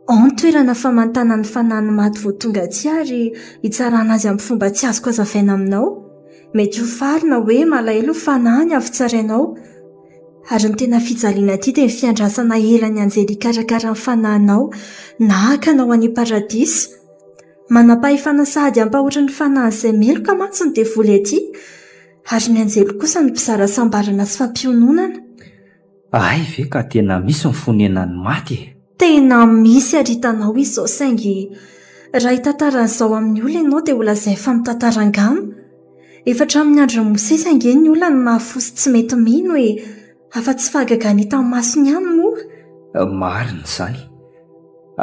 Speaker 4: ao
Speaker 7: ny toerana famantana ny fanahiny maty vo tonga aty ary hitsarana azy amin'ny fomba tsy azoko azavaina aminao mety ho farina hoe malahelo fanahiny avy tsarainao ary ny tena fijaliana aty dia ny fiandrasana ela ny anjely hikarakara ny fanahinao na hakanao any paradisy manam-pahefana sahady ampahoatra ny fanahin' izay meloka mantsy ny devoly aty ary ny anjely kosa ny mpizara sambarana sy fampiononana
Speaker 4: ay ve ka tena misy ny fonenany maty
Speaker 7: tena misy ary hitanao izao saingy raha hitantaran'izao amin'ny olona ianao dia olazay fa mitantarangano efatra amin'ny andro mose saingy ny olona ny mahafosy tsy mety mino hoe afa-tsy fahagagana hitan'ny masony ihany moa
Speaker 4: marina izany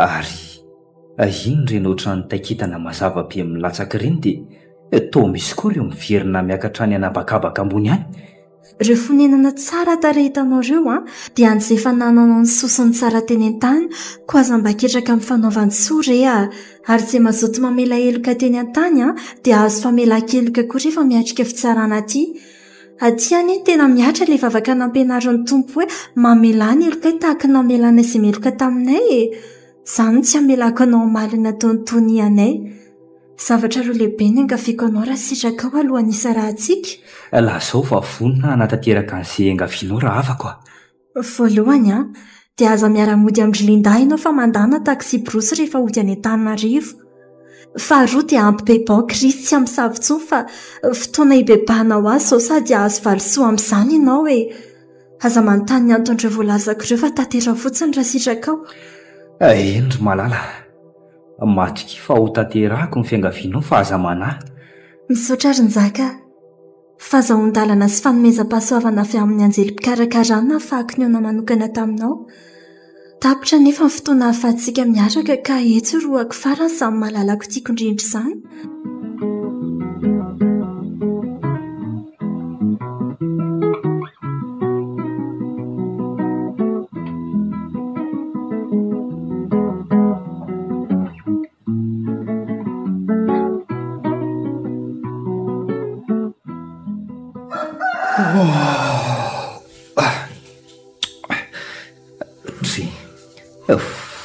Speaker 4: ary ino reny ohatran'ny taikitana mazava be milatsaka ireny dia to misy koa ireo miverina miakatra any anabakabaka ambony any
Speaker 7: ireo fonenana tsara tarehitanao ireo dia anjefa nananao ny sosiny tsara teny an-tany ko aza mba ketraka amin'ny fanaovany soa re ary tsy mazoto mamela heloka teny an-tany dia azo famela keloka koa rehefa miatrika fitsarana aty any tena miatra ilay vavaka nampianarin'ny tompo hoe mamela ny heloka tahaka namelana izay meloka taminay izany tsy hamelako anao malina tontony anay zavatra roa lehibe ny angafiako anao raha sitraka ao alohan'ny isa rahantsika
Speaker 4: lazao fa vonina natateraka an'izay angafianao raha afako
Speaker 7: voalohany dia aza miara-mody amin'ny Linda ianao fa mandana taksi brosy rehefa ody any Antananarivo faharoa dia ampy bebao Kristy tsy amin'ny savintsony fa fotoana hibebahanao azy sao sady azo valisoa amin'izany ianao hoe aza manontany ny anton'ireo voalazako ireo fa tatera fotsiny raha sitraka ao
Speaker 4: endry malala matriky fa ho tanterahako ny fiangavianao fa aza manahy
Speaker 7: misaotra ary nzaka fahazahon-dalana sy fanomezam-pahasoavana avy amin'ny anjely mpikarakarana fahako ny ona manokana taminao tapitra nefa ny fotoana hahafahantsika miaraka ka eto roako farany samy mahalalako tiako indrindra izany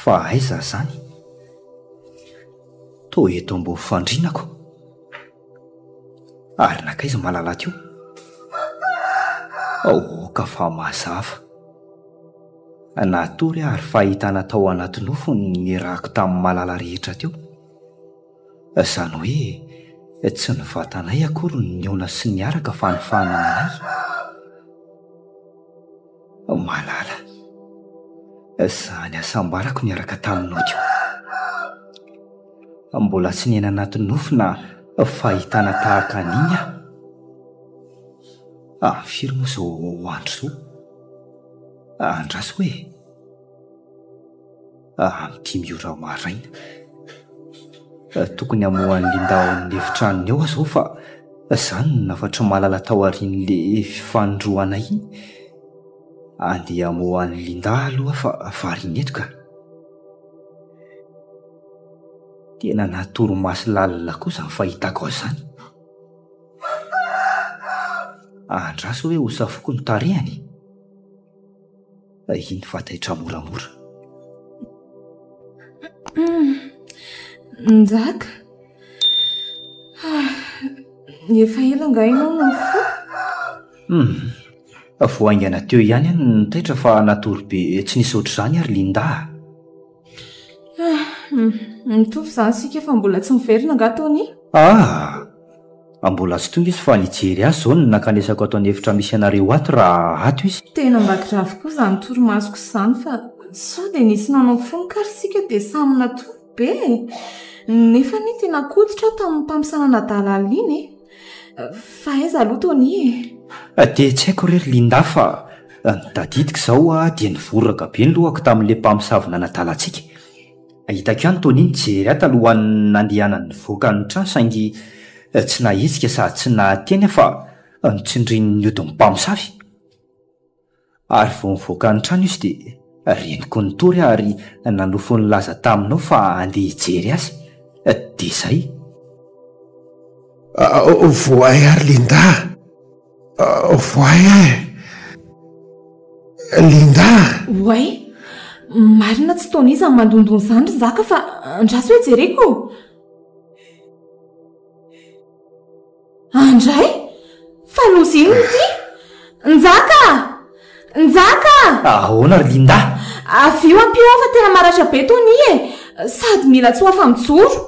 Speaker 4: fa aiza zany to eto ambo fandrinako ary nakaiza malala teo ka fa mazava natory ary fahitana tao anaty nofo ny rahako tamin'ny malala rehetra teo izany hoe tsy ny vatanay akory ny ona sy ny araka fa ny fahanananay malala izany asambarako niaraka taminao teo mbola tsy nena anaty nofo na fahitana tahaka an'iny firy moa zao andro zao andraso hoe am'dimy ora maraina tokony hamohan'ny Linda ao amin'ny efitranony eo zao fa izany nafatra malala tao arin'le fifandroana iny andeha hamohan'ny Linda aloha fa variny eto ka tena natoro-maso lalina kosa ny fahitako azany andraso hoe ho safoko ny tarehany iny fataitra moramora.
Speaker 2: Njaka efa ela nga ianao no fo.
Speaker 4: Voaingana teo ihany any nitaitra fa natory be tsy nisy ohatr'izany ary Linda.
Speaker 2: Mitovy izany sika fa mbola tsy miverina nga taony.
Speaker 4: Mbola tsy tonga izy fa nijery azy zao no nakanesako ataony hevitra misy anareo ato raha ato izy.
Speaker 2: Tena mbakira avokoa izany torimasoko izany fa sao dia nisy nanao fonikary sika dia samy natovy be. Nefa ny tena koditra tamin'ny mpampisanana dalala iny. Fa aiza aloha taony
Speaker 4: dia tsy haiko rery Linda fa tadidiko izao dia nivoraka be ny lohako tamin'ilay mpamosavina nadalantsika. Hitako ihany taony iny jery ato alohan'ny nandehanany voaka ny trano saingy tsy nahetsika sady tsy nahateny fa nitsindrin'ny hodin'ny mpamosavy. Ary vao nivoaka ny trano izy dia reniko ny tory ary nanofo ny laza taminao fa andeha hijery azy. Dia izay.
Speaker 3: Voay ary Linda. Voay Linda.
Speaker 2: Oay, marina tsy taony izy amin'ny mandondony izany ry Zaka fa andraso hoe jereko. Andray? Fa lozy iny ity? Njaka!
Speaker 4: Ahoana ry Linda?
Speaker 2: Avio ampio fa tena maratra be taony sady mila tsy ho afa-mijoro.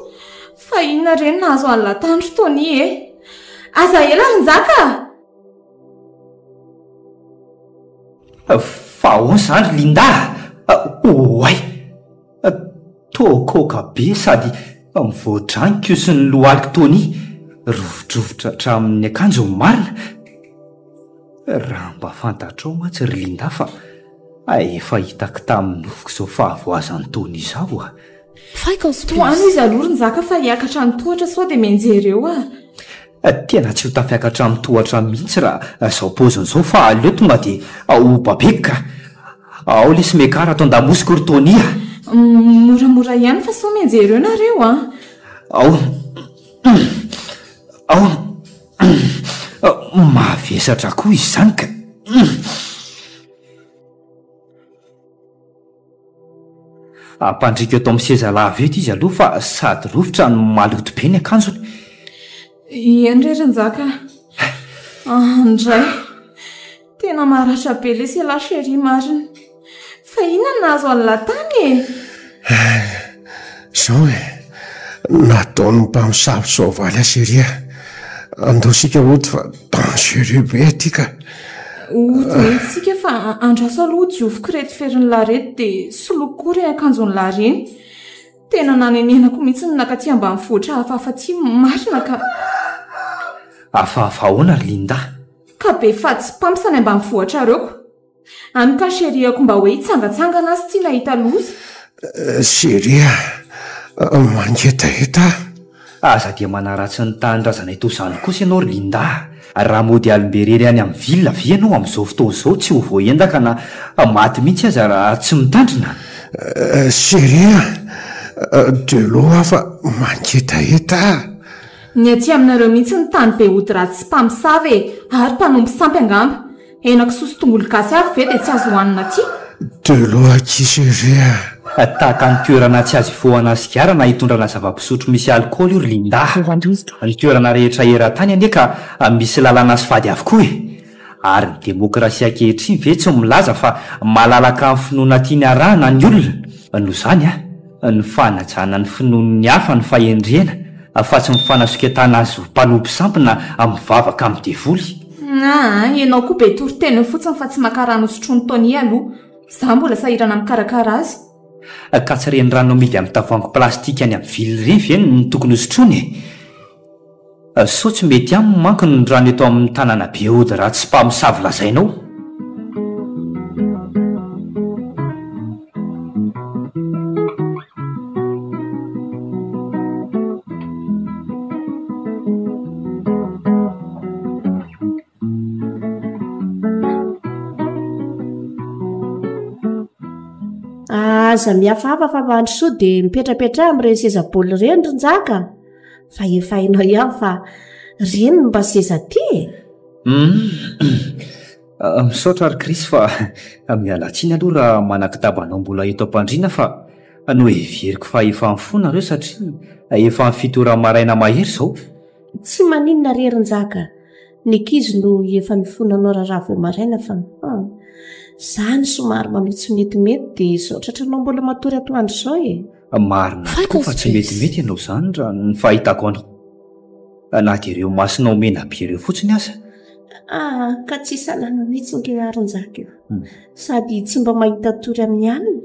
Speaker 2: Fa inona reny nahazo any latandro taony Aza ela ry Njaka?
Speaker 4: Fa ahoana izany ry Linda? Oay! Tokoka be sady mivoadrangiko sy ny lohaliko taony. Rovidrovitra hatramin'ny akanjo marina. Raha mba fantatrao mantsy ry Linda fa efa hitako tamin'ny nofoko izao fahavoazany taony izao
Speaker 2: Toano izy aloha ry Njaka fa hiakatra ny tohatra sao dia mianjera eo
Speaker 4: Tena tsy ho tafiakatra amin'ny tohatra mihitsy raha izao paozin'izao fa aleo tonga dia obabeka. Ao ilay smekara atao andamosiko ry taony
Speaker 2: moramora ihany fa sao mianjera eo nareo
Speaker 4: Mavesatra koa izy izany ka. Ampandrika eto amin'ny seza lava eto izy aloha fa sady rovitra no maloto be ny akanjony.
Speaker 2: Eny rery Njaka. Andray, tena maratra be ilay sela chéri marina. Fa inona nahazo any latany
Speaker 3: Zao nataony mpamosavy soavaly Seria. Andao sika oto fa dangereux be aty ka.
Speaker 2: Sika fa andraso aloha dioviko reto ferin'ny larety dia solokory akanjon'ny lareny. Tena nanenenako mihitsy ny nakaty ambany vohitra hafahafa-ty marina ka.
Speaker 4: Hafahafa ahoana ry Linda?
Speaker 2: Ka be fa tsy mpampisany ambany vohitra reoko. Anoka sheriako mba hoe hitsangatsangana azy ty nahita loza.
Speaker 3: Seria, mangetaheta.
Speaker 4: Aza dia manaratsy ny tanindrazana ito izany kosa ianao ry Linda. Raha mody alimberery any amin'ny vilona ve ianao amin'izao fotoana izao tsy ho voaendaka na maty mihitsy aza raha tsy mitandrina.
Speaker 3: Seria, de loha fa mangetaheta.
Speaker 2: Ny aty aminareo mihitsy ny tany be hody raha tsy mpamosavy ary mpanompo sampy angamba. Henako soso tongolo gasy avy ve dia tsy azo hohanina aty.
Speaker 3: De loha ki Seria.
Speaker 4: Tahaka ny toerana tsy azy foana sigarana hitondrana zava-pisotro misy alikaoly io ry Linda. Ny toerana rehetra eran-tany anie ka misy lalana sy fady avokoa Ary ny demokrasia ankehitriny ve tsy milaza fa malalaka amin'ny finoana tiany arahana ny olona. Noho izany ny fanajana ny finoan'ny hafa ny fahendrena fa tsy mifanasoketana azy mpanompy sampy na mivavaka amin'ny devoly.
Speaker 2: Ianao koa be toriteny fotsiny fa tsy makarano sotrony taony aloha. Izaho mbola sahirana mikarakara azy.
Speaker 4: Ka tsy reny rano amidy amin'ny tavoahangy plastika any amin'ny vily ireny ve ny tokony hosotrony sao tsy mety aminy manko ny rano eto amin'ny tanàna be hody raha tsy mpamosavy lazainao.
Speaker 5: Aza miafafa fa mandrosoa dia mipetrapetra amin'ireny seza baolina ireny ry Njaka. Fa efa hainao ihany fa ireny mba seza ty
Speaker 4: Misaotra ary Krisy fa mialatsiny aloha raha manan-kitabanao mbola eto am-pandriana fa no heveriko fa efa mifona nareo satria efa mifito maraina mahery izao.
Speaker 5: Tsy maninona rerin-jaka. Ny ankizy no efa mifonanao raha vao maraina fa zany somary mametsimety dia saotratranao mbola matory atoandro izao e.
Speaker 4: Marina tokoa fa tsy metimety ianao izany raha ny fahitako anao. Na dia ireo masonao mena be ireo fotsiny aza.
Speaker 5: Ka tsy sanana mihitsy ny aron-jaka io. Sady tsy mba mahita tory amin'ny alina.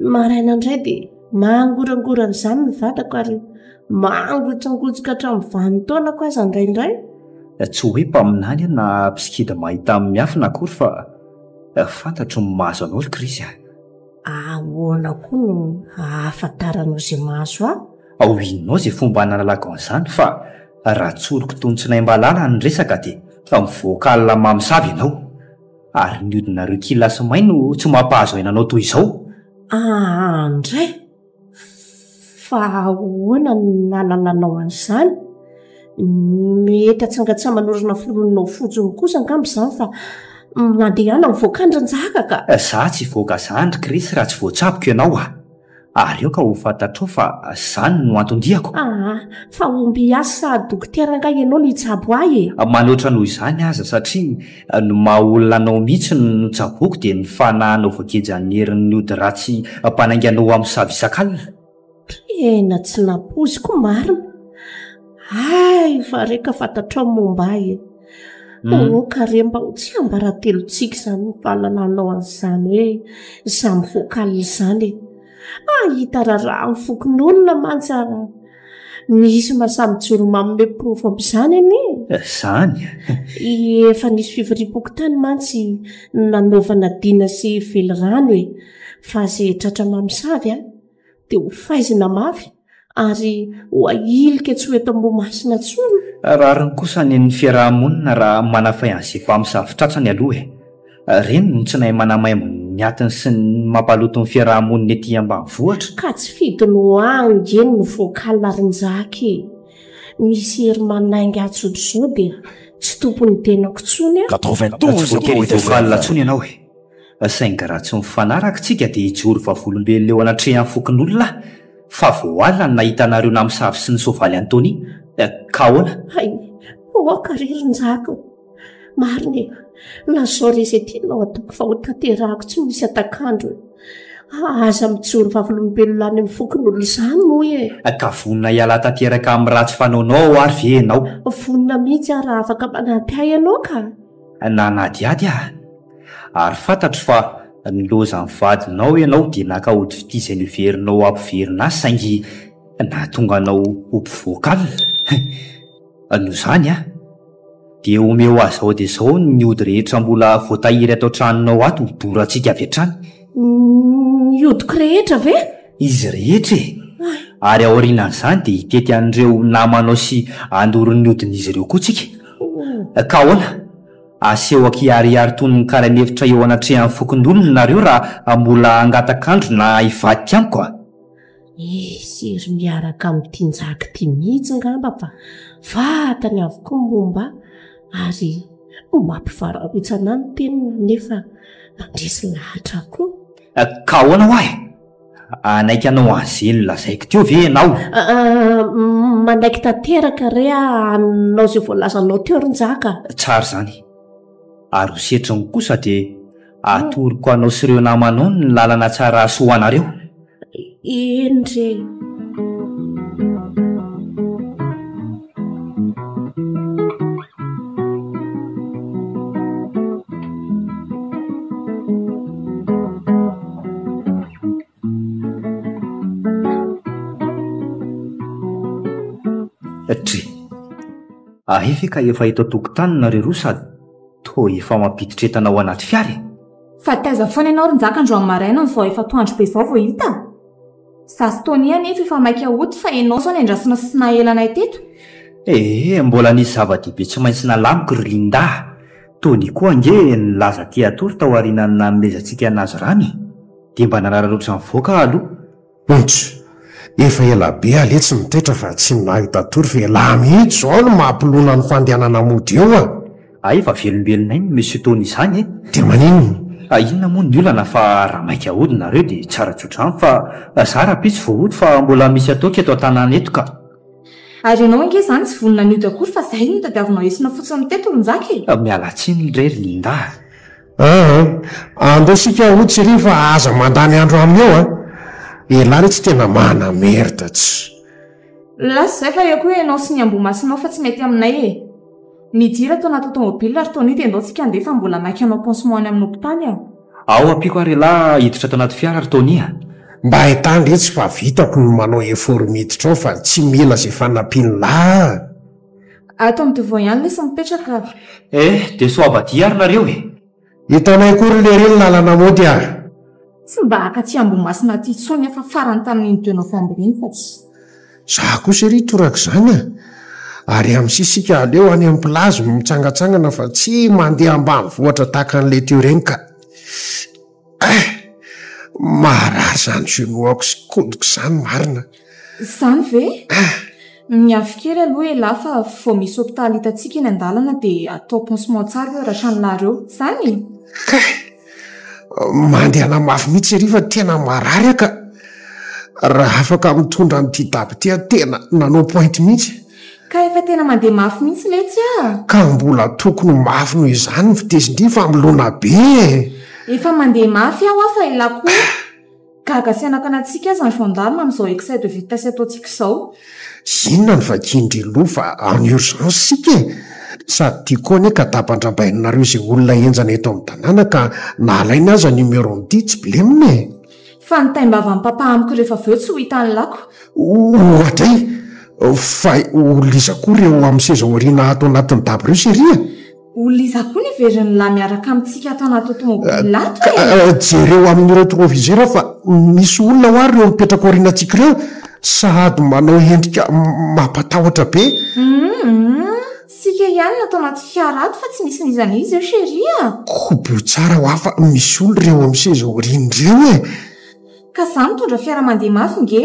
Speaker 5: Maraina indray dia mangorangorana izany ny vatako ary mangotsangotsoka hatramin'ny vanim-taonako aza indraindray.
Speaker 4: Tsy hoe mpaminany na mpisikida mahita amin'ny hafa na akory fa fantatro ny mahazo anao ry Krisy.
Speaker 5: Ahoana koa no ahafantaranao izay mahazo aho?
Speaker 4: Ao inonao izay fomba nanalako an'izany fa raha tsoriko tontsonay mbalala ny resaka dia mivoaka alina mamosavy ianao ary ny odinareo kilasy maino tsy mampahazo ainanao toy izao.
Speaker 5: Andray fa ahoana nanananao an'izany? Mety atsangatsaman'orona filononao fotsiny kosa angambo izany fa mandehana mivoakandrin-jaka ka.
Speaker 4: Za tsy voaka zany ry Krisy raha tsy voatsaboko ianao ary eo ka ho fantatrao fa zany no antondiako.
Speaker 5: Fa omby asa dokotera nga ianao no hitsabo ahy e.
Speaker 4: Manoatra noho izany aza satria no maha-olona anao mihitsy no tsaboako dia ny fanahanao voakejan'ny herin'ny ody ratsy mpanainganao amin'ny savisakalina.
Speaker 5: Tena tsy napoziko marina. Fa reka fantatrao momba ahy e. Kare mba ho tsy ambaratelontsika izany ny fahalalànao an'izany hoe samy voakalina izany e. Hita raharaha mifokon'olona mantsy misy masamy joro manome profo amin'izany anie.
Speaker 4: Zany
Speaker 5: efa nisy fivoriam-poko tany mantsy nanaovana dina sy velirano e. Fa izay tratra mamosavy dia ho faizina mafy ary ho ahilika tsy ho eto ambo-masina tsony.
Speaker 4: Rariny kosa ny fiarahamonina raha manafay an'izay mpamosavy tratrany aloha e. Reny no tsy nahay manamay ny atiny sy ny mampaloto ny fiarahamonina ety ambanivohitra.
Speaker 5: Ka tsy fidiny any ngeny no voakalina arin-jaka e. Misy hery manainga atsotr'izao dia tsy tompony tenako tsony
Speaker 6: 92
Speaker 4: voakalina tsony ianao e. Sainga raha tsy mifanaraka tsika dia hijoro vavolombelona eo anatrehan'ny fokon'olona fa voalina ny nahita anareo namosavy sy ny soavaly Antony. Ka ahoana?
Speaker 5: Oka rerin-jaka marina e. Lazao rezy etianao ataoko fa ho tanterahako tsy misy atakandro. Aza mijoro vavolombelona any amin'ny fokon'olona izany moa e.
Speaker 4: Ka vonina hiala tanteraka amin'ny ratsy fanaonao ary ve ianao?
Speaker 5: Vonina mihitsy raha afaka manampy ahy ianao ka.
Speaker 4: Nanadiady ary fantatro fa niloza ny vadinao ianao dia nakahody fity izay niverinao ampiverina azy saingy nahatonga anao ho mpivoakalina. Noho izany dia omeo azy ao dia izao ny ody rehetra mbola voatahiry atao tranonao ato dorantsika avy hatrany.
Speaker 5: Ny odiko rehetra ve?
Speaker 4: Izy rehetra e. Ary aorianan'izany dia hitety an'ireo namanao sy andoron'ny odin'izy ireo koa tsika. Ka ahoana? Aseho akiariary tony ny kara-mefitra eo anatrehan'ny fokon'olona nareo raha mbola angatakandro na hivady amiko
Speaker 5: Izy miaraka amin'ity njaka ity mihitsy ngamba fa vatany avokoa momba ary mampivarahontsana ny tenina nefa mandresy lahatra koa.
Speaker 4: Ka ahoana ho ahy? Anaiky anao an'izay nolazaiko teo ve ianao?
Speaker 5: Manaiky tanteraka re anao izay voalazanao teo rin-jaka.
Speaker 4: Tsara izany. Ary ho setriny kosa dia atoriko anao sy ireo namanao ny lalana tsara soa anareo.
Speaker 5: Endre.
Speaker 4: Ahefa ka efa eto tokotany nareo roa sady toa efa mampiditra entana ao anaty fiara.
Speaker 2: Fa taiza foana ianao rin-jaka androany maraina ny vao efa toandro be vao hita. Sasy anefa efa maika ody fa ianao zao nendrasina sy nahelanay teto.
Speaker 4: Mbola nisy zava-dehibe tsy maintsy nalamiko ry Linda. Tony koa nge nilaza ty atory tao aorianany nanomezantsika anazy rany. Dia mba narararoatra mivoaka aloha.
Speaker 3: Ontso, efa ela be aletsy mitoetra fa tsy nahita tory fa ela mihitsy zao no mampilona ny fandehanana mody eo
Speaker 4: ay efa velombelonay ny misy tony izany e.
Speaker 3: dia maninona?
Speaker 4: Inona moa ny olana fa raha maika hodinareo dia tsara tsotrano fa zara pitsy voahody fa mbola misy ataoka eto an-tanàna eto ka.
Speaker 2: Ary ianao ange izany tsy vonona nio dakory fa zay no tadiavinao esina fotsiny teto Ronjaka e.
Speaker 4: Miala tsiny ray Linda.
Speaker 3: Andao sika hoditsy ry fa aza mandany andro aminy ao elary tsy tena manamerita tsy.
Speaker 2: Lasa zay fa eo koa ianao sy ny ambomasinao fa tsy mety aminay e. Midira tao anaty automobile ary taonio dia andao tsika handeha fa mbola maika anao pansement any amin'ny hopitaly aho.
Speaker 4: Ao ampiko ary lahy hiditra tao anaty fiara ary Tonia.
Speaker 3: Mba haitany retsy fa vitako no manao effort miditra ao fa tsy mila zay fanampiany lahy.
Speaker 2: Ato amin'ny devant ihany lesy mipetraka.
Speaker 4: Dia soavadia ary nareo e.
Speaker 3: Hitanay kory le reny lalana mody aho.
Speaker 2: Tsy mba haka-tsy ambomasina ty tsony fa farany tamin'iny toenao famboriny fa tsy.
Speaker 3: Za kosa ry toraka izany ary amin'sisika aleo any amin'ny plazy mitsangatsangana fa tsy mandeha ambany vohatra tahaka an'ilay teo reny ka marary zany genoako sy kodiko izany marina.
Speaker 2: Izany ve? Miafy kely aloha elahy fa vao misy hopitaly hitantsika eny an-dalana dia atao pansement tsara hoe rahatranonareo izany.
Speaker 3: Mandeha namafy mihitsy ry fa tena marary aka. Raha afaka mitondra amin'ity daby tia tena nanao pointy mihitsy.
Speaker 2: Ka efa tena mandeha mafy mihitsy letsy
Speaker 3: ka mbola tokony mafy noho izany ny fitezindry fa milona be.
Speaker 2: Efa mandeha mafy aho fa elahy koa. Gaga sy anakanantsika aza ny gendarme amin'izao excès de vitesse ataontsika izao.
Speaker 3: Inona ny vakindry loha fa en urgence sika sady tiako ane ka tapandrabainareo izay olona enjana eto amin'ny tanàna ka nalaina aza numéro n'ity tsy blemina
Speaker 2: fa nitaim-bava papa amiko rehefa aveo tsy ho hitany lako.
Speaker 3: Ohatray fa oliza koa reo amin'ny seza oriana ato anatin'ny daby reo seria.
Speaker 2: Oliza koa ny veriny lahy miaraka amintsika ato anaty automobile ato
Speaker 3: jereo amin'ny rétroviseur fa misy olona ho ary reo mipetraka orianantsika reo sady manao endrika mampatahotra be.
Speaker 2: Sika ihany natao anaty fiara ato fa tsy misy nizana izy eo sheria.
Speaker 3: Kobo tsara ho afa misy olo reo amin'ny seza orian'ireo
Speaker 2: ka za mitondra fiara mandeha mafy nge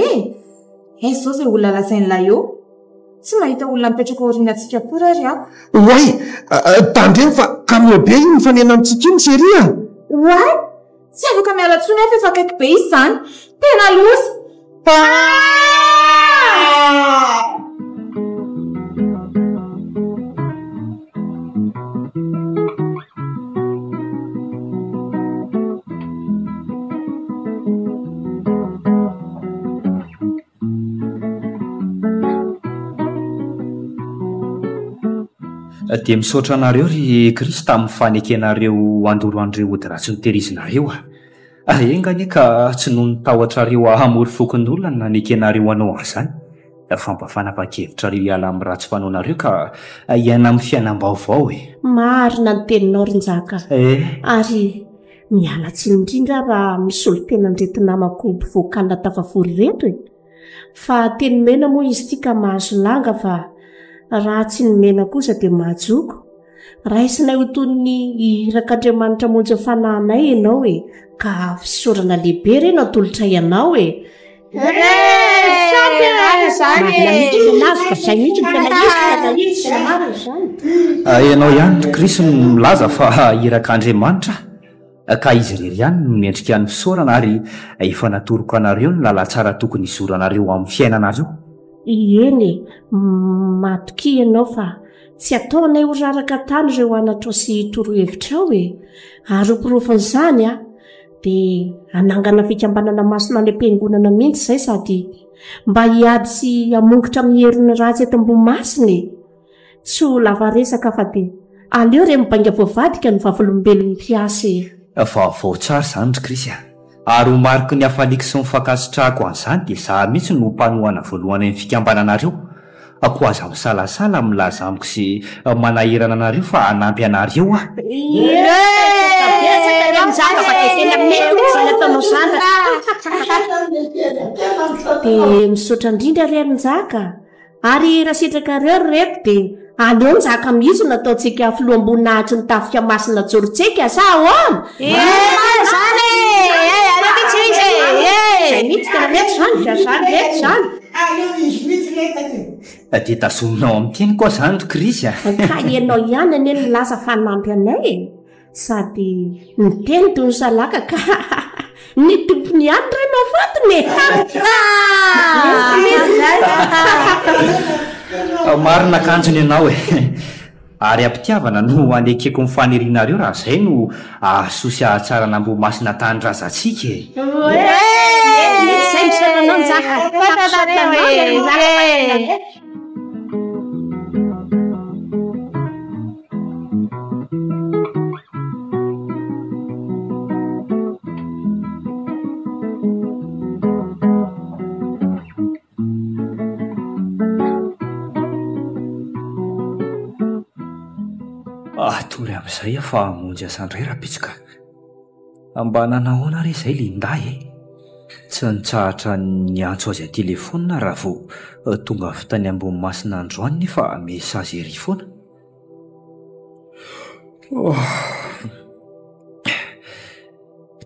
Speaker 2: zao zay olona lazain'ilay eo tsy mahita olona mipetraka orianantsika koa rary aho.
Speaker 3: Oay tandreny fa camion be iny mifanena amintsika iny seria.
Speaker 2: Oay tsy afaka miala tsony afa efa akaiky be izy zany tena losa.
Speaker 4: Dia misaotra anareo ry Krisy tamin'ny fanekenareo andoroandreo ody ratsy nitehirizinareo engany ka tsy noho nitahoatrareo hamory fokon'olona nanekenareo anao an'izany fa mba fanapa-kevitra reo hiala amin'ny ratsy fanaonareo ka iaina amin'ny fiainam-baovao
Speaker 5: marina ny teninao Ronjaka ary miala tsiny indrindra raha misy olo tena ndretinamako mpivoakana tafavory reto fa teny mena moa izy ity ka mahazo langa fa raha tsy nomena kosa dia mahajoko raisinay ho toy ny irak'Andriamanitra monjy fanahinay ianao ka fisorana lehibe reny atolotra ianao
Speaker 4: ianao ihany Krisy no milaza fa irak'Andriamanitra ka izy rery ihany no miendrika ny fisaorana ary efa natoroko anareo ny lalatsara tokony izoranareo amin'ny fiainanareo.
Speaker 5: Eny matoki ianao fa tsy ataonay ho raraka tany ireo anatra sy torohevitra ao ary mpirofon'izany dia anangana fikambanana masina any am-piangonana mihitsy izay sady mba hiady sy hamongotra amin'ny herin'ny ratsy eto ambony-masina tsy ho lava resaka fa dia aleo re mibainga voavadika ny vavolombelon'ny mpiasy
Speaker 4: vaovao tsara izany ry Krisy ary ho mariky ny hafaliky sy mifakasitrahako an'izany dia za mihitsy no mpanohana voalohany amin'ny fikambananareo ako aza misalasala milaza amiko sy manahirana anareo fa hanampy anareo
Speaker 5: dia misaotra indrindra ry Ronjaka ary raha sitrakareo reto dia aleo Njaka mihitsy nataontsika filoam-boninahitry ny tafika masina jorontsika sa ahoana
Speaker 7: zany
Speaker 5: mihitsy tena mety zany zany mety zany
Speaker 4: dia tazominao amin'ny teny koa zany ry Krisy a.
Speaker 5: Ka ianao ihany anie nilaza fanampy anay e. Sady ny teny toy ny salaka ka ny tompony ihany renao fatony.
Speaker 4: Marina kanjony ianao e. Ary ampitiavana no anekeko mifanerinareo raha izay no asosy ahatsara nambomasina tany razantsika e. Tory amin'izay fa hamonjy asandray rapitsika. Mba nanahoana re izay linday e. Tsy nitsahatra niantso azy a-telefonina raha vao tonga avy tany ambony masina androany nefa mesazy ery foana.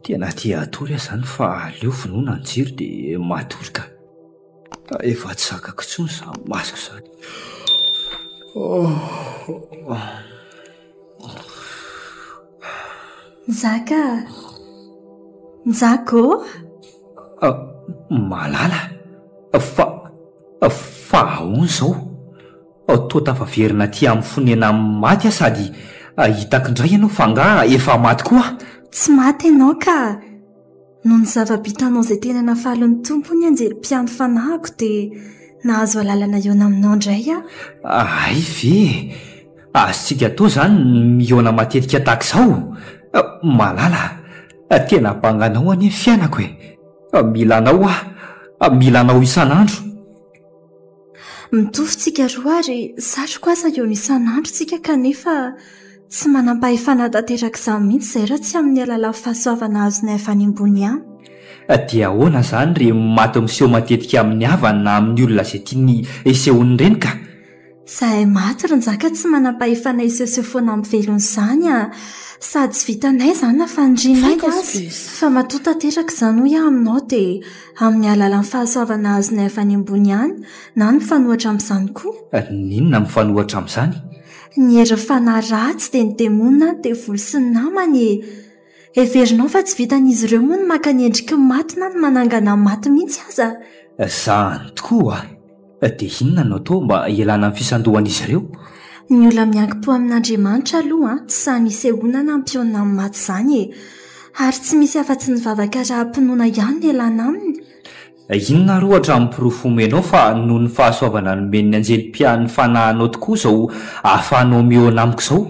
Speaker 4: Tena tia atory zany fa leo finoana ny jiro dia matorika. Efa tsy sakako tsony sa masoko zany.
Speaker 7: Nzaka. Nzako?
Speaker 4: Malala. Fa ahoana izao? Toa tafaverina ty amin'ny fonena maty sady hitako indray ianao fa nga efa maty koa.
Speaker 7: Tsy maty ianao ka. Noho ny zava-bitanao izay tena nafalon'ny tompony anjerim-piano fanahiko dia nahazo alalana iona aminao indray a.
Speaker 4: Ay ve. Azontsika to zany miona matetika tahaka izao. Malala, tena banganao any fiainako e. Milanao milanao isan'andro.
Speaker 7: Mitovy tsika roa ary satroka asa eo isan'andro tsika kanefa tsy manam-pahefana tanteraka izany mihitsy izay raha tsy amin'ny alalan'ny fahasoavana azonay avy any ambony any.
Speaker 4: Dia ahoana zany re maty miseho matetika amin'ny havana na amin'ny olona izay tiany esehony ireny ka?
Speaker 7: Zahay maty ry Nzaka tsy manam-pahefana isehoseho foana amin'ny velony izany a. Sady tsy vitanay izany na fandrinay azy. Fa matoa tanteraka izany hoe aminao dia amin'ny alalan'ny fahasoavana azonay avy any ambony any na ny mifanohitra amin'izany koa.
Speaker 4: N'inona mifanohitra amin'izany?
Speaker 7: Ny hery fanahy ratsy dia ny demonina dia voly sy ny namany e. Heverinao fa tsy vitan'izy ireo moa ny maka ny endriky ny maty na ny manangana ny maty mihitsy aza.
Speaker 4: Zany tokoa. Dia inona no atao mba ialana amin'ny fisandohan'izy ireo?
Speaker 7: Ny olona miankim-po amin'Andriamanitra aloha tsy sahy nisehonana hampionana amin'ny maty izany e. Ary tsy misy afa-tsy ny vavaka raha ampinoana ihany ny ialana aminy.
Speaker 4: Inona ro ohatra miprofomenao fa noho ny fahasoavana nomen'ny anjelim-pian'ny fanahinao tokoa izao ahafahanao mihoana amiko izao?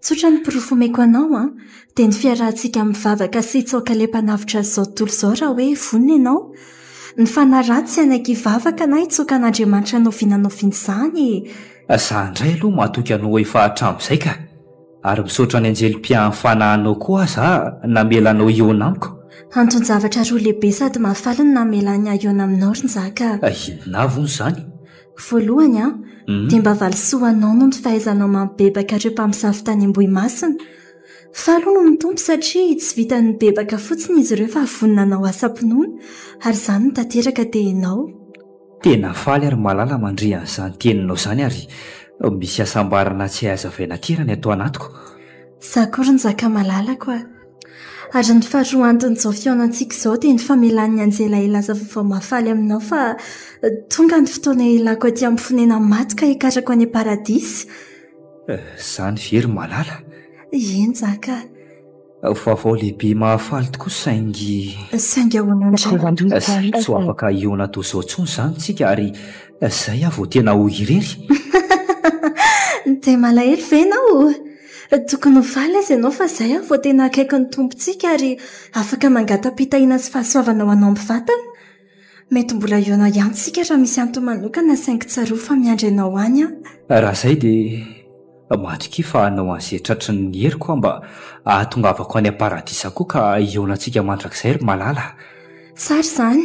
Speaker 7: Tsotra ny pirofomeko anao dia ny fiarahantsika mivavaka sy hitsaoka lempanavitra izao tontolo izao raha hoe vonona ianao. Ny fanahy ratsy anaiky hivavaka na hitsoaka an'Andriamanitra novinanao vin'izany.
Speaker 4: Zany indray aloha mahatoky anao efa hatramin'izay ka. Ary misaotra ny anjelim-pian'ny fanahinao koa aza namelanao hihoana amiko.
Speaker 7: Antony zavatra roa lehibe sady mahafaly ny namelany ahiona aminao ry Nzaka.
Speaker 4: Inona avy hono izany?
Speaker 7: Voalohany dia mba valisoanao noho ny fahaizanao mampibebaka ireo mpamosavy tany Ambohimasina. Falo no mitompo satria tsy vitan'ny bebaka fotsiny izy ireo fa voninanao asa-pinoana ary izany no tanteraka dia ianao.
Speaker 4: Tena faly ary malala mandrian'izany teninao izany ary misy asambarana tsy ahazavaina tirany atao anatiko.
Speaker 7: Zakory Nzaka malalako a. Ary ny faharoa anton'izao fihaonantsika izao dia ny famelan'ny anjela ilaza vaovao mahafaly aminao fa tonga ny fotoana ilako aty amin'ny fonena maty ka hikarako any paradisy.
Speaker 4: Zany very malala.
Speaker 7: Eny Nzaka.
Speaker 4: Vaovao lehibe mahafaly tokoa saingy
Speaker 7: ahoana indray.
Speaker 4: Tsy afaka hihoana atao izao tsony izany tsika ary izay vao tena ho irery.
Speaker 7: Dia malahelo ve ianao? Tokony ho faly azy ianao fa izay vao tena akaiky ny tompontsika ary afaka mangata-pitahiana sy fahasoavana ho anao mivatana. Mety mbola hihoana ihany tsika raha misy antony manokana saingy tsaroa fa miandry ianao any.
Speaker 4: Raha izay dia matroky fa hanao an'izay tratry ny heriko mba ahatongavako any paradisa koa ka hihoanantsika mandrakizay ry malala.
Speaker 7: Tsara izany.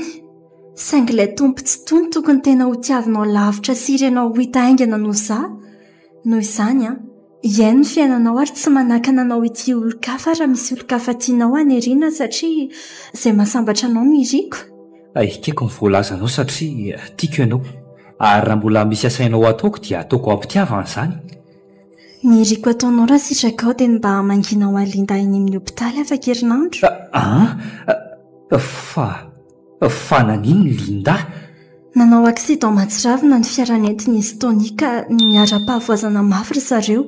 Speaker 7: Saingy ilay tompo tsy tony tokony tena ho tiavinao lavitra sy irenao ho hita haingana noho izaho. Noho izany iaino ny fiainanao ary tsy manakana anao ity olon-kafa raha misy olon-kafa tianao aneriana satria izay mahasambatra anao no iriko.
Speaker 4: Aikeko ny voalazanao satria tiako ianao. Ary raha mbola misy asainao ataoko dia ataoko ampitiavana izany.
Speaker 7: Ny riko ataonao raha sitraka ao dia mba manginao alinda eny amin'ny hopitaly afa-kerinandro.
Speaker 4: Fa nanino Linda?
Speaker 7: Nanao accident mahatsiravina ny fiaranentin'izy Tony ka miara-pahavoazana mafy ry zareo.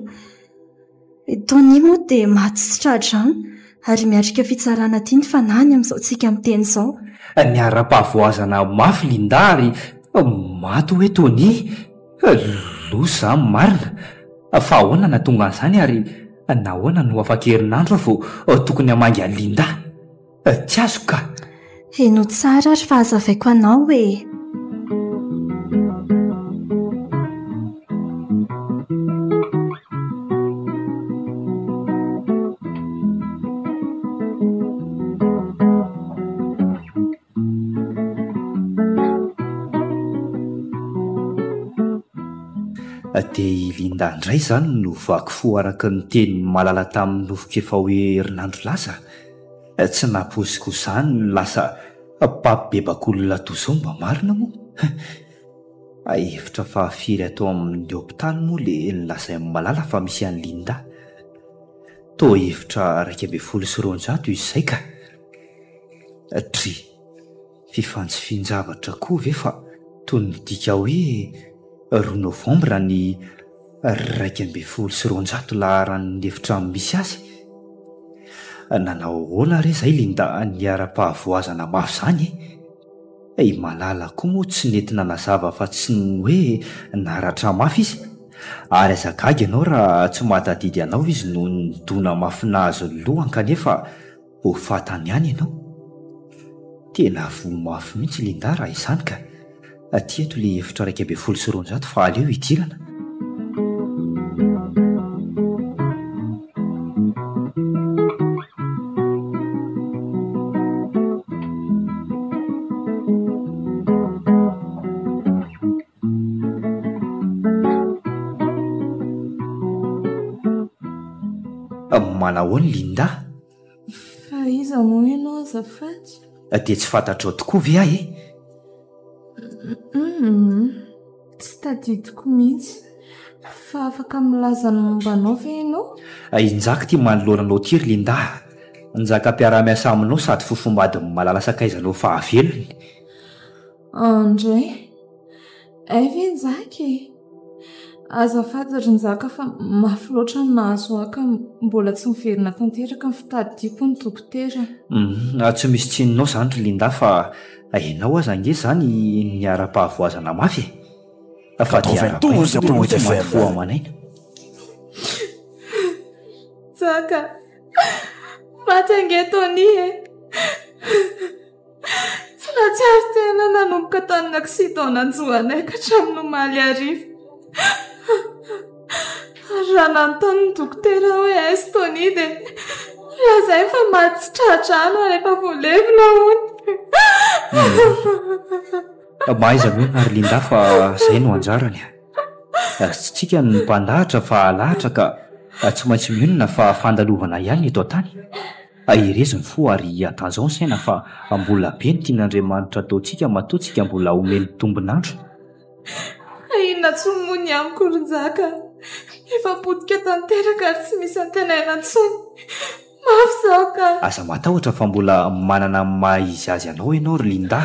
Speaker 7: Tony moa dia mahatsisitra hatrany ary miatrika fitsarana tiany fa nany amin'izao tsika miteny izao.
Speaker 4: Miara-pahavoazana mafy Linda ary maty hoe Tony. Loza marina. Fa ahoana na tonga an'izany ary nahoana no afa-kerinandro vao tokony hamangy an'i Linda? Tsy azo ka.
Speaker 7: Eno tsara ary fa hazavaiko anao hoe
Speaker 4: dia Linda indray izany no vaky fo araka ny teny malala tamin'ny nofoka efa hoe herinandro lasa. Tsy naposiko izany lasa papibebak'olona toy izao mba marina moa. Hevitra fa firy atao amin'ny hopitaly moa le nilazainy malala fa misy an'i Linda. Toa hevitra 220 izay ka. Tri fifanjifinjavatra koa ve fa toy ny dika hoe 2 Novambra ny 220 laharan'ny hevitra misy azy. Nanao ahoana re izay Linda niara-pahavoazana mafy izany e? Malala koa moa tsy nentina nazava fa tsy ny hoe naratra mafy izy. Ary azagagy ianao raha tsy mahatadidy anao izy no nidona mafinazy lohany kanefa ho fatany ihany ianao. Tena vo mafy mihitsy Linda raha izany ka. Aty eto le hevitra 220 fa aleo hidirana. Manahoana Linda?
Speaker 2: Fa iza moa ianao azafady?
Speaker 4: Dia tsy fantatrao tokoa ve ahy e?
Speaker 2: Tsy tadidiko mihitsy. Fa afaka milaza ny mombanao ve ianao?
Speaker 4: Injaka tia manoloananao ty ry Linda. Njaka mpiara-miasa aminao sady fofombady malala sakaizanao fahavelony.
Speaker 2: Andray, ay ve Njaka e? Azafady ry Njaka fa mafy loatra ny nahazo aka mbola tsy miverina tanteraka ny fitadidiako ny dokotera.
Speaker 4: Tsy misy tsinonao izany ry Linda fa ianao aza ange izany niara-pahavoazana mafy e. Fa dia ara-pahaizana fo amanaina.
Speaker 2: Njaka, maty ange Tony e. Tsy natsiary tena nanomboka tamin'ny accident nanjoanay ka hatramin'ny omaly hariva. Raha nanontany ny dokotera hoe aizy Tony dia lazay fa maty tsy tradrano rehefa voalevina hony.
Speaker 4: Mahaiza mihona ry Linda fa izay no anjarany. Tsy tsika ny mpandahatra fa alahatra ka tsy maintsy mionona fa fandalovana ihany eto an-tany. Ireziny fo ary atanjao ny saina fa mbola be ny tian'Andriamanitra ataontsika matoantsika mbola omeny tombonandro.
Speaker 2: Inona tsy mony amiko ry Njaka? Efa potika tanteraka ary tsy misy antenaina intsony. Mafy izao ka.
Speaker 4: Aza matahotra fa mbola manana maha-izy azy anao ianao ry Linda.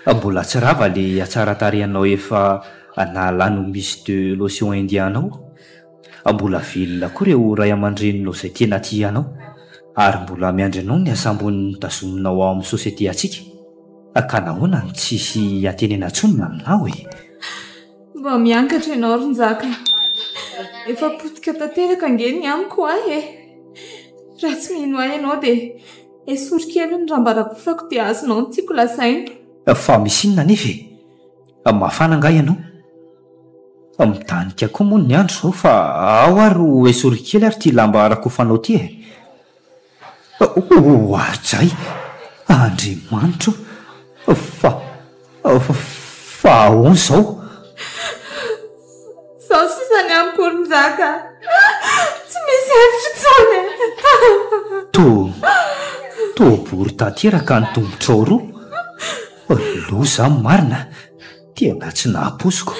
Speaker 4: Mbola tsy rava le atsaratarehanao efa nalano misy de l'océan Indien anao. Mbola velona koa ireo ray aman-dreninao izay tena tia anao. Ary mbola miandry anao ny asambon'ny tazominao ao amin'ny sosiete atsika. Ka nahoana ny tsisy antenena intsony aminao e?
Speaker 2: Mba miankatra ianao ry Njaka. Efa potika tanteraka ange ny amiko ahy e. Raha tsy mino ahy ianao dia esory kely ny rambarakofako dia azonao ny tiako lasaina.
Speaker 4: Fa misy inona nefa e? Mafana angaha ianao? Midanika koa moa ny andro izao fa ao ary ho esory kely ary ty lamba rakofanao ty e. Ahzay, Andriamanitra, fa ahoana izao?
Speaker 2: Izao sisa ny amiko ry Njaka. Tsy misy hevitra intsony.
Speaker 4: Toa bory tanteraka ny tongotrao roa. Loza marina. tena tsy nahaposiko.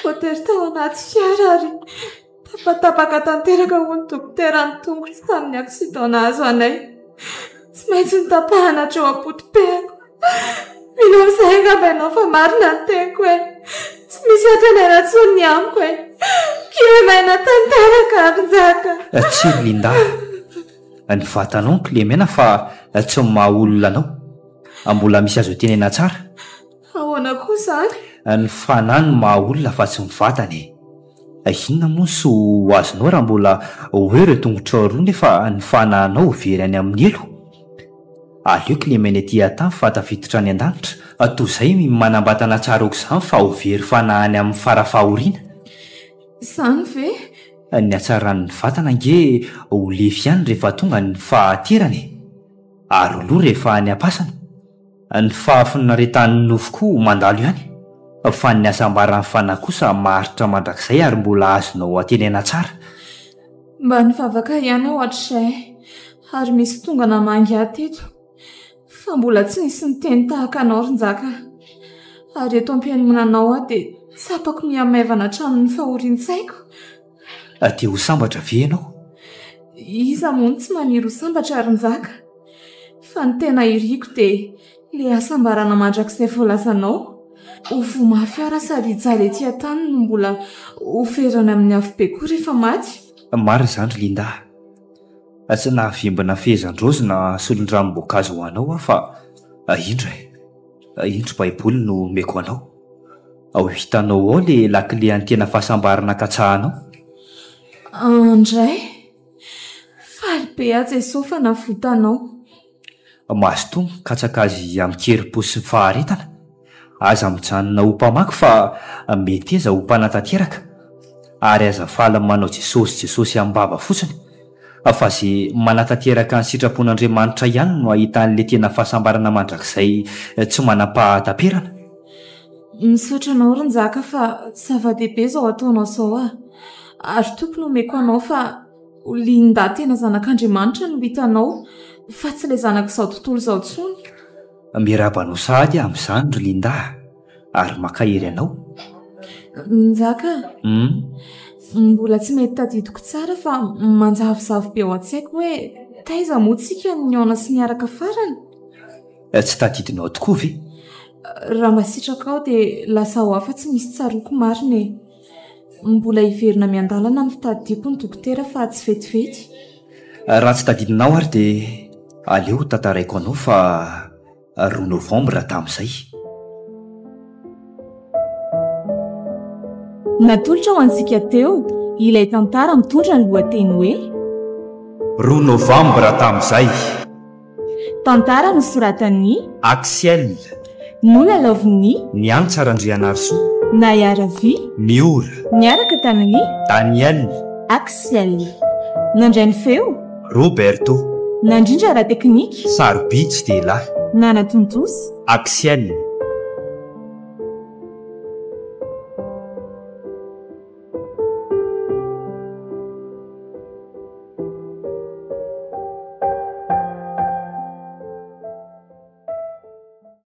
Speaker 2: voatery tao anaty fiara ary tapatapaka tanteraka ho ny dokotera ny tongotra tamin'ny aksidona azo anay. Tsy maintsy nitapahana hatreo ampotipehako. Mino amin'izay angamba ianao fa marina ny teniko hoe tsy misy atraneratsony amiko hoe kire maina tanteraka Arinjaka.
Speaker 4: Tsy Linda, ny vatanao Clémena fa tsy maha-olona anao. Mbola misy azo tenena tsara.
Speaker 2: Ahoana koa izany?
Speaker 4: Ny fanahy no maha-olona fa tsy mivatany. Inona moa so ho azonao raha mbola hoe ireo tongotra roa nefa ny fanahinao very any amin'ny elo. Aleo Clémena ety tany fa tafiditra any an-danitra. Toy izay manambatana tsara aok'izany fa ho very fanahiny amin'ny farafahoriana.
Speaker 2: Izany ve?
Speaker 4: Ny hatsaran'ny vatana nge ho lefy ihany rehefa tonga ny fahaterany. Ary oloha rehefa any am-pasana. Ny fahafinaretanin'ny nofo koa mandalo ihany. Fa ny asambaran'ny fanahy kosa maharitra mandrakizay ary mbola azonao atenena tsara.
Speaker 2: Mba nivavaka ihany ao hatrizay ary misy tonga namangy ateto. Fa mbola tsy nisy niteny tahaka anao Arinjaka. Ary eto am-pianomananao aho dia tsapako miamaivana hatramin'ny fahorian-tsaiko.
Speaker 4: Te ho sambatra ve ianao?
Speaker 2: Iza moa tsy maniry ho sambatra Arinjaka. Fa ny tena iriko dia le asambarana mandrakizay voalazanao. Ho vomafy ara sady hijaly ety an-tany no mbola oferana amin'ny afobe koa rehefa maty.
Speaker 4: Maro izany Linda. Tsy nahavimbana fehezan-drozy na solon-dranom-boankazo ho anao fa indro baiboly no meko anao. Ao hitanao ao le lakile any tena fahasambarana katsahanao.
Speaker 2: Andray, faly be ahy Jesosy fa navotanao.
Speaker 4: Mahazo toa katsaka azy amin'ny keri-po sy ny faharetana. Aza mijanona ho mpamaky fa mety eza ho mpanatanteraka. Ary aza faly manao Jesosy am-bava fotsiny. Fa izay manatanteraka ny sitrapon'Andriamanitra ihany no ahitan'le tena fahasambarana mandrakizay tsy manam-pahataperana.
Speaker 2: Misaotra anao Arinjaka fa zava-dehibe izao ataonao izao ah. Ary tokony omeko anao fa Linda tena zanak'Andriamanitra no hitanao fa tsy le zanak'izao tontolo izao intsony.
Speaker 4: Mirabanao sahady amin'izany ry Linda ary makahery anao.
Speaker 2: Njaka, mbola tsy mety tadidiko tsara fa manjavozavo be ao an-tsaiko hoe taiza moa tsika ny niaona sy niaraka farany.
Speaker 4: Tsy tadidinao tokoa ve?
Speaker 2: Raha masitraka ao dia lasa ho afa tsy misy tsaroko marina e. Mbola hiverina miandalana ny fitadidiko ny dokotera fa tsy vetivety.
Speaker 4: Raha tsy tadidinao ary dia aleo tantaraiko anao fa 2 Novambra tamin'izay.
Speaker 2: Natolotra ho antsika teo ilay tantara mitondra ny lohateny hoe
Speaker 1: 2 Novambra tamin'izay.
Speaker 2: Tantara nosoratan'ny
Speaker 1: Axiel,
Speaker 2: nolalaovin'ny
Speaker 1: Niantsarandrianarso,
Speaker 2: Nayaravi,
Speaker 1: Miora,
Speaker 2: niaraka tamin'ny
Speaker 1: Daniel,
Speaker 2: Axiel, nandray ny feo
Speaker 1: Roberto,
Speaker 2: nandrindra ara teknika,
Speaker 1: Sarobitsy dia lahy,
Speaker 2: nanatontosa,
Speaker 1: Axiel.